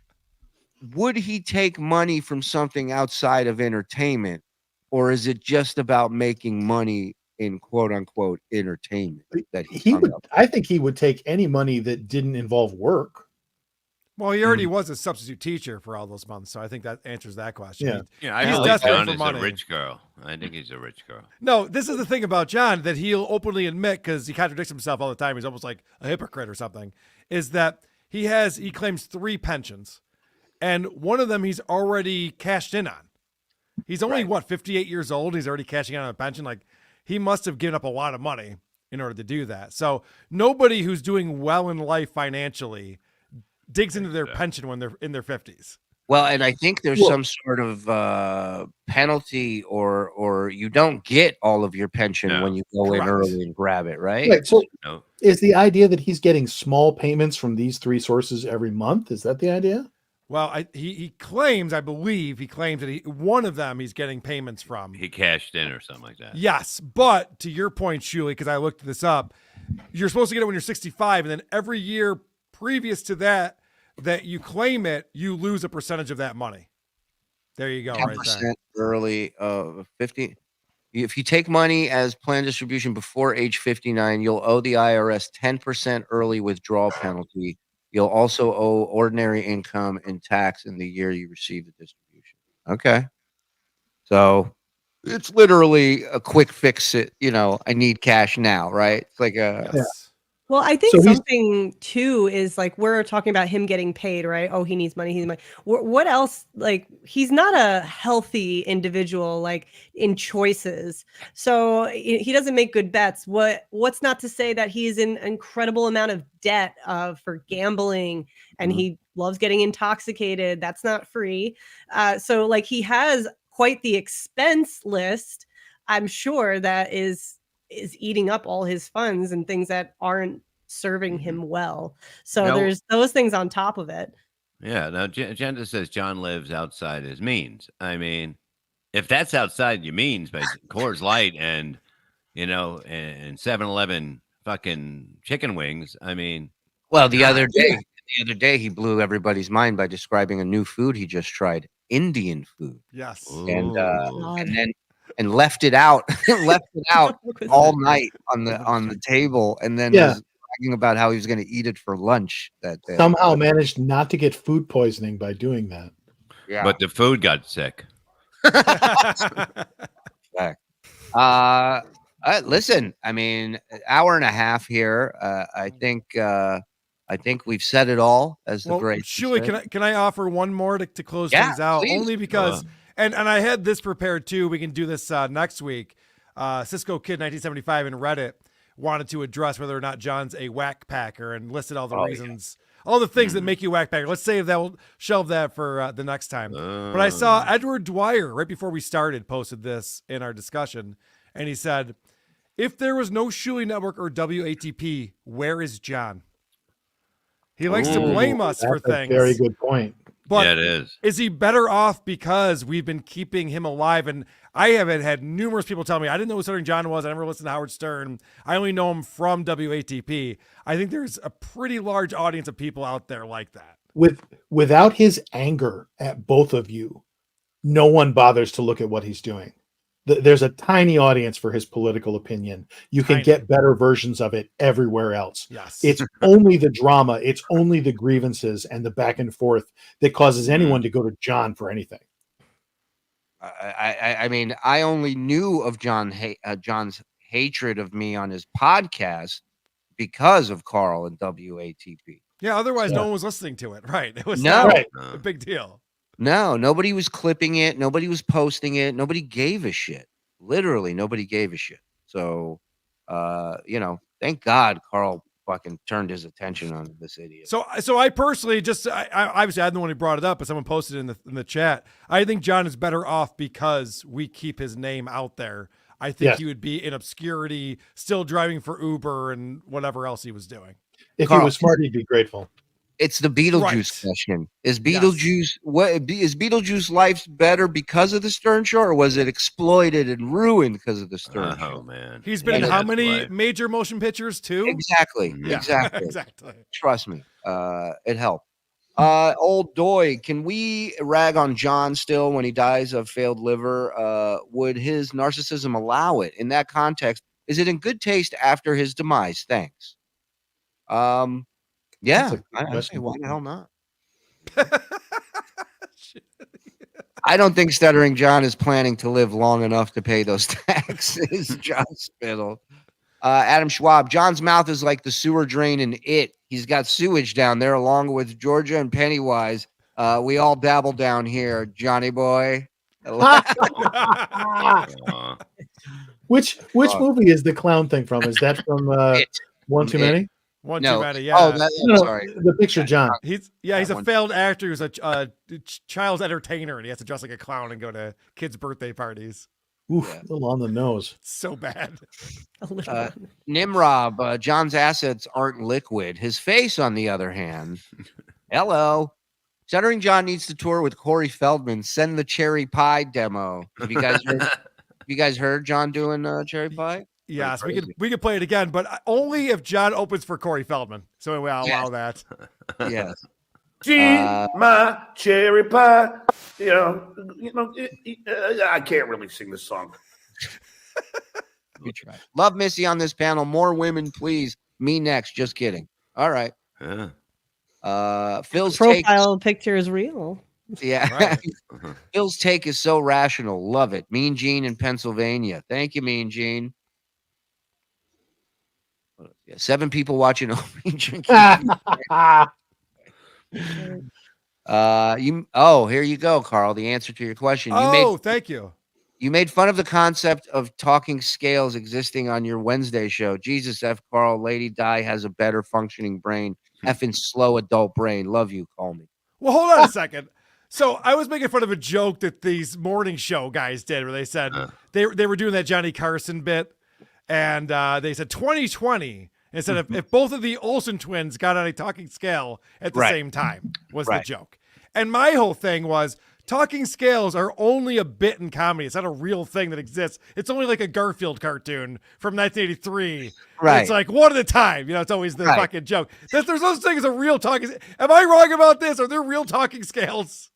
Would he take money from something outside of entertainment, or is it just about making money in quote unquote entertainment that He would. I think he would take any money that didn't involve work. Well, he already was a substitute teacher for all those months, so I think that answers that question. Yeah. Yeah, I He's believe desperate John for is money. a rich girl. I think he's a rich girl. No, this is the thing about John that he'll openly admit, because he contradicts himself all the time. He's almost like a hypocrite or something. Is that he claims 3 pensions, and one of them he's already cashed in on. He's only 58 years old. He's already cashing in on a pension. Like, he must have given up a lot of money in order to do that. So nobody who's doing well in life financially digs into their pension when they're in their 50s. Well, and I think there's some sort of penalty, or you don't get all of your pension when you go in early and grab it, right? Right. So is the idea that he's getting small payments from these 3 sources every month? Is that the idea? Well, he claims, I believe, that one of them he's getting payments from. He cashed in or something like that. Yes, but to your point, Shuli, because I looked this up, you're supposed to get it when you're 65, and then every year previous to that you claim it, you lose a percentage of that money. There you go, right there. Early 50. If you take money as planned distribution before age 59, you'll owe the IRS 10% early withdrawal penalty. You'll also owe ordinary income and tax in the year you receive the distribution. Okay. So it's literally a quick fix it, I need cash now, right? It's like a Well, I think something too is like we're talking about him getting paid, right? Oh, he needs money. He needs money. What else? Like, he's not a healthy individual, like in choices. So he doesn't make good bets. What's not to say that he's in an incredible amount of debt for gambling, and he loves getting intoxicated. That's not free. So like he has quite the expense list. I'm sure that is eating up all his funds and things that aren't serving him well. So there's those things on top of it. Yeah. Now, Jenda says John lives outside his means. I mean, if that's outside your means, but Coors Light and 7-Eleven fucking chicken wings, I mean. Well, the other day he blew everybody's mind by describing a new food he just tried, Indian food. Yes. And left it out all night on the table, and then was talking about how he was going to eat it for lunch that day. Somehow managed not to get food poisoning by doing that. Yeah. But the food got sick. Listen, I mean, hour and a half here. I think we've said it all, as the great Shuli, can I offer one more to close things out? Please. Only because and I had this prepared too. We can do this next week. Cisco Kid 1975 in Reddit wanted to address whether or not John's a whack packer and listed all the reasons, all the things that make you a whack packer. Let's save that. We'll shelve that for the next time. But I saw Edward Dwyer right before we started posted this in our discussion, and he said, "If there was no Shuli Network or WATP, where is John?" He likes to blame us for things. Very good point. But yeah, it is. Is he better off because we've been keeping him alive? And I have had numerous people tell me, I didn't know who Stuttering John was. I never listened to Howard Stern. I only know him from WATP. I think there's a pretty large audience of people out there like that. Without his anger at both of you, no one bothers to look at what he's doing. There's a tiny audience for his political opinion. You can get better versions of it everywhere else. Yes. It's only the drama, it's only the grievances and the back and forth that causes anyone to go to John for anything. I mean, I only knew of John's hatred of me on his podcast because of Karl and WATP. Yeah, otherwise no one was listening to it. Right. It was not a big deal. No, nobody was clipping it. Nobody was posting it. Nobody gave a shit. Literally, nobody gave a shit. So, thank God Karl fucking turned his attention on this idiot. So I personally I obviously I'm the one who brought it up, but someone posted it in the chat. I think John is better off because we keep his name out there. I think he would be in obscurity, still driving for Uber and whatever else he was doing. If he was smart, he'd be grateful. It's the Beetlejuice question. Is Beetlejuice life better because of the Stern Show, or was it exploited and ruined because of the Stern Show? Oh man, He's been in how many major motion pictures too? Exactly. Yeah, Exactly. exactly. Trust me. It helped. Old Doy, can we rag on John still when he dies of failed liver? Would his narcissism allow it? In that context, is it in good taste after his demise? Thanks. Yeah, I say, why the hell not? I don't think Stuttering John is planning to live long enough to pay those taxes. John Spittle. Adam Schwab, John's mouth is like the sewer drain in It. He's got sewage down there along with Georgia and Pennywise. We all dabble down here, Johnny boy. Which movie is the clown thing from? Is that from One Too Many? One Too Many, yeah. Oh, sorry. The picture, John. He's a failed actor who's a child's entertainer, and he has to dress like a clown and go to kids' birthday parties. Oof, a little on the nose. So bad. Nimrob, John's assets aren't liquid. His face, on the other hand. Hello. Stuttering John needs to tour with Corey Feldman. Send the cherry pie demo. Have you guys heard John doing cherry pie? Yes, we could play it again, but only if John opens for Corey Feldman. So anyway, I'll allow that. Yes. My cherry pie. I can't really sing this song. We try. Love Missy on this panel. More women, please. Me next. Just kidding. All right. Phil's profile picture is real. Yeah. Right. Phil's take is so rational. Love it. Mean Gene in Pennsylvania. Thank you, Mean Gene. 7 people watching. Here you go, Karl. The answer to your question. Thank you. You made fun of the concept of talking scales existing on your Wednesday show. Jesus F. Karl, Lady Di has a better functioning brain. Effing slow adult brain. Love you. Call me. Well, hold on a second. So I was making fun of a joke that these morning show guys did where they said they were doing that Johnny Carson bit. And they said 2020 instead of if both of the Olsen twins got on a talking scale at the same time was the joke. And my whole thing was talking scales are only a bit in comedy. It's not a real thing that exists. It's only like a Garfield cartoon from 1983. Right. It's like one at a time. It's always the fucking joke. There's no such thing as a real talking. Am I wrong about this? Are there real talking scales?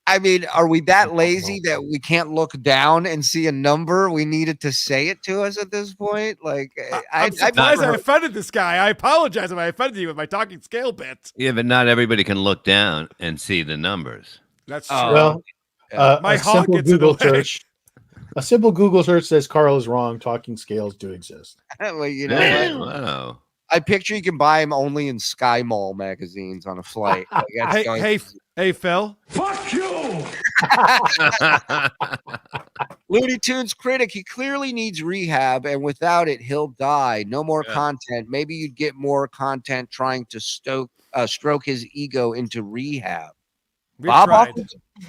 I mean, are we that lazy that we can't look down and see a number? We needed to say it to us at this point. Like, I'm surprised I offended this guy. I apologize if I offended you with my talking scale bit. Yeah, but not everybody can look down and see the numbers. That's true. Well, my a hawk simple gets in the Google way. search. A simple Google search says Karl is wrong. Talking scales do exist. Well, you know, Wow. I picture you can buy them only in Sky Mall magazines on a flight. Like, Hey, Phil. Fuck you! Looney Tunes critic, he clearly needs rehab, and without it, he'll die. No more content. Maybe you'd get more content trying to stroke his ego into rehab. Bob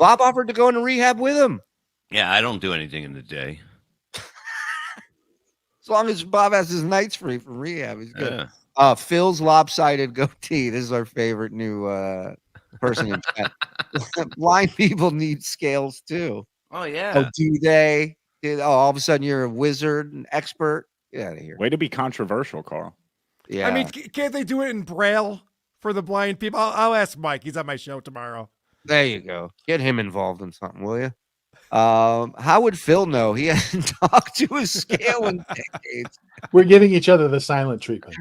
offered to go into rehab with him. Yeah, I don't do anything in the day. As long as Bob has his nights free from rehab, he's good. Phil's lopsided goatee. This is our favorite new person in chat. Blind people need scales too. Oh yeah. Oh, do they? All of a sudden you're a wizard, an expert. Get out of here. Way to be controversial, Karl. Yeah. I mean, can't they do it in Braille for the blind people? I'll ask Mike. He's on my show tomorrow. There you go. Get him involved in something, will you? How would Phil know? He hasn't talked to his scale in decades. We're giving each other the silent treatment.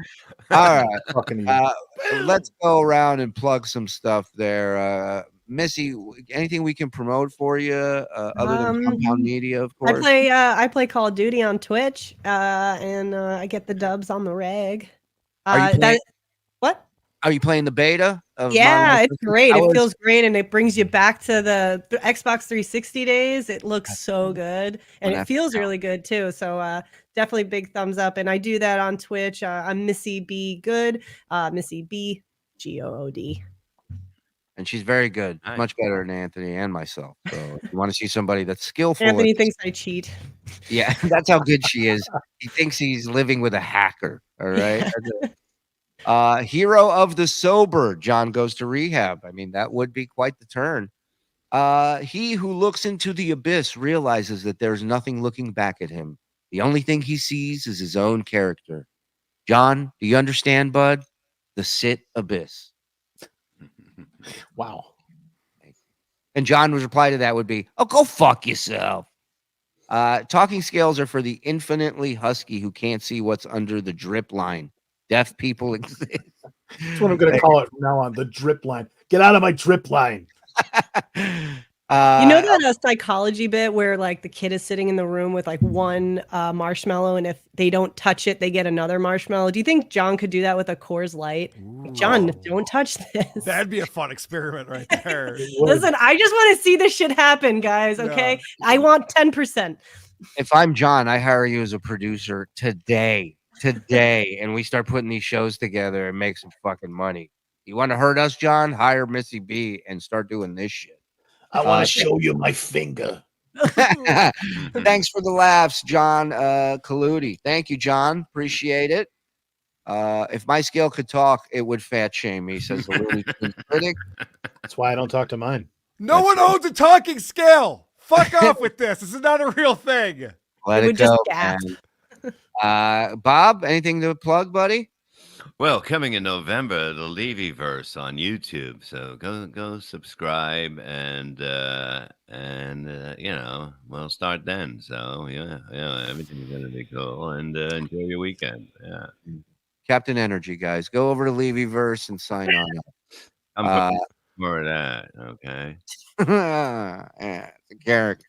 All right. Talking to you. Let's go around and plug some stuff there. Missy, anything we can promote for you other than Compound Media, of course? I play Call of Duty on Twitch, and I get the dubs on the reg. What? Are you playing the beta? Yeah, it's great. It feels great, and it brings you back to the Xbox 360 days. It looks so good, and it feels really good too. So definitely big thumbs up. And I do that on Twitch. I'm Missy B Good, Missy B GOOD. And she's very good, much better than Anthony and myself. So if you want to see somebody that's skillful, Anthony thinks I cheat. Yeah, that's how good she is. He thinks he's living with a hacker. All right. Hero of the sober, John goes to rehab. I mean, that would be quite the turn. He who looks into the abyss realizes that there's nothing looking back at him. The only thing he sees is his own character. John, do you understand, bud? The sit abyss. Wow. And John's reply to that would be, oh, go fuck yourself. Talking scales are for the infinitely husky who can't see what's under the drip line. Deaf people exist. That's what I'm going to call it from now on. The drip line. Get out of my drip line. You know that psychology bit where like the kid is sitting in the room with like one marshmallow, and if they don't touch it, they get another marshmallow. Do you think John could do that with a Coors Light? Like, John, don't touch this. That'd be a fun experiment right there. Listen, I just want to see this shit happen, guys. Okay, I want 10%. If I'm John, I hire you as a producer today, and we start putting these shows together and make some fucking money. You want to hurt us, John? Hire Missy B and start doing this shit. I want to show you my finger. Thanks for the laughs, John Kaludi. Thank you, John. Appreciate it. If my scale could talk, it would fat shame me, says the Looney Tunes critic. That's why I don't talk to mine. No one owns a talking scale. Fuck off with this. This is not a real thing. Let it go, man. Bob, anything to plug, buddy? Well, coming in November, the Levyverse on YouTube. So go subscribe and you know, we'll start then. So yeah, everything's gonna be cool, and enjoy your weekend. Yeah. Captain Energy, guys, go over to Levyverse and sign on up. I'm putting more of that. Okay. Yeah, it's a character.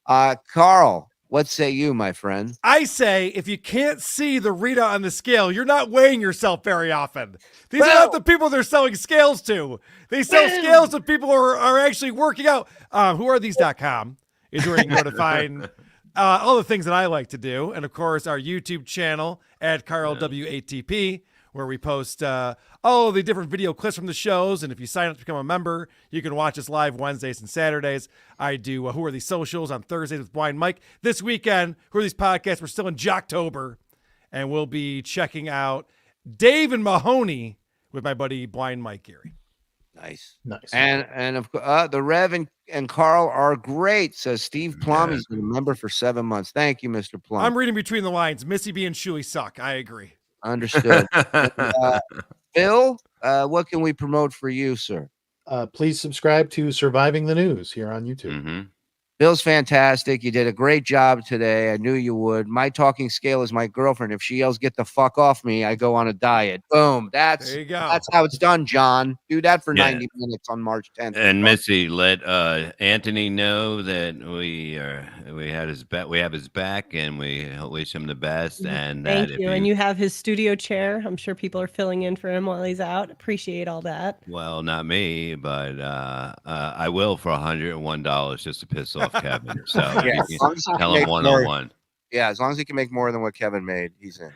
Karl, what say you, my friend? I say if you can't see the readout on the scale, you're not weighing yourself very often. These are not the people they're selling scales to. They sell scales to people who are actually working out. Whoarethese.com is where you can go to find all the things that I like to do. And, of course, our YouTube channel at Karl WATP, where we post all the different video clips from the shows. And if you sign up to become a member, you can watch us live Wednesdays and Saturdays. I do Who Are These Socials on Thursdays with Blind Mike. This weekend, Who Are These Podcasts? We're still in Jocktober, and we'll be checking out Dave and Mahoney with my buddy Blind Mike Geary. Nice. And of course, the Rev and Karl are great, says Steve Plum. He's been a member for 7 months. Thank you, Mr. Plum. I'm reading between the lines. Missy B and Shuli suck. I agree. Understood. Phil, what can we promote for you, sir? Please subscribe to Surviving the News here on YouTube. Mm-hmm. Bill's fantastic. You did a great job today. I knew you would. My talking scale is my girlfriend. If she yells, "Get the fuck off me," I go on a diet. Boom. There you go. That's how it's done, John. Do that for 90 minutes on March 10th. And Missy, let Anthony know that we have his back, and we wish him the best. And Thank you. And you have his studio chair. I'm sure people are filling in for him while he's out. Appreciate all that. Well, not me, but I will for $101 just to piss off Kevin. So Yeah, you can tell him one-on-one. Yeah, as long as he can make more than what Kevin made, he's in.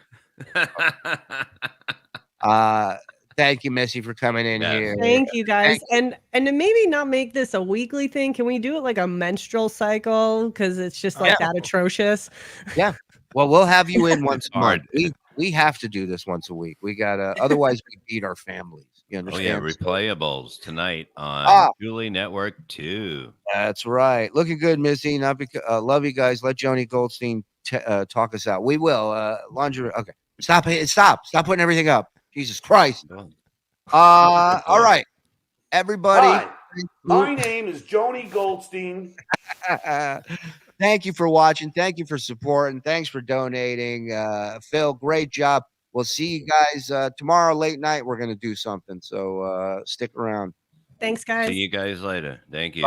Thank you, Missy, for coming in here. Thank you, guys. And to maybe not make this a weekly thing, can we do it like a menstrual cycle? Because it's just like that atrocious. Yeah. Well, we'll have you in once a month. We have to do this once a week. We gotta, otherwise we beat our families. You understand? Oh yeah, replayables tonight on Julie Network 2. That's right. Looking good, Missy. Not because love you guys. Let Joni Goldstein talk us out. We will. Lingerie. Okay. Stop putting everything up. Jesus Christ. All right. Everybody. Hi, my name is Joni Goldstein. Thank you for watching. Thank you for supporting. Thanks for donating. Phil, great job. We'll see you guys tomorrow late night. We're going to do something. So stick around. Thanks, guys. See you guys later. Thank you.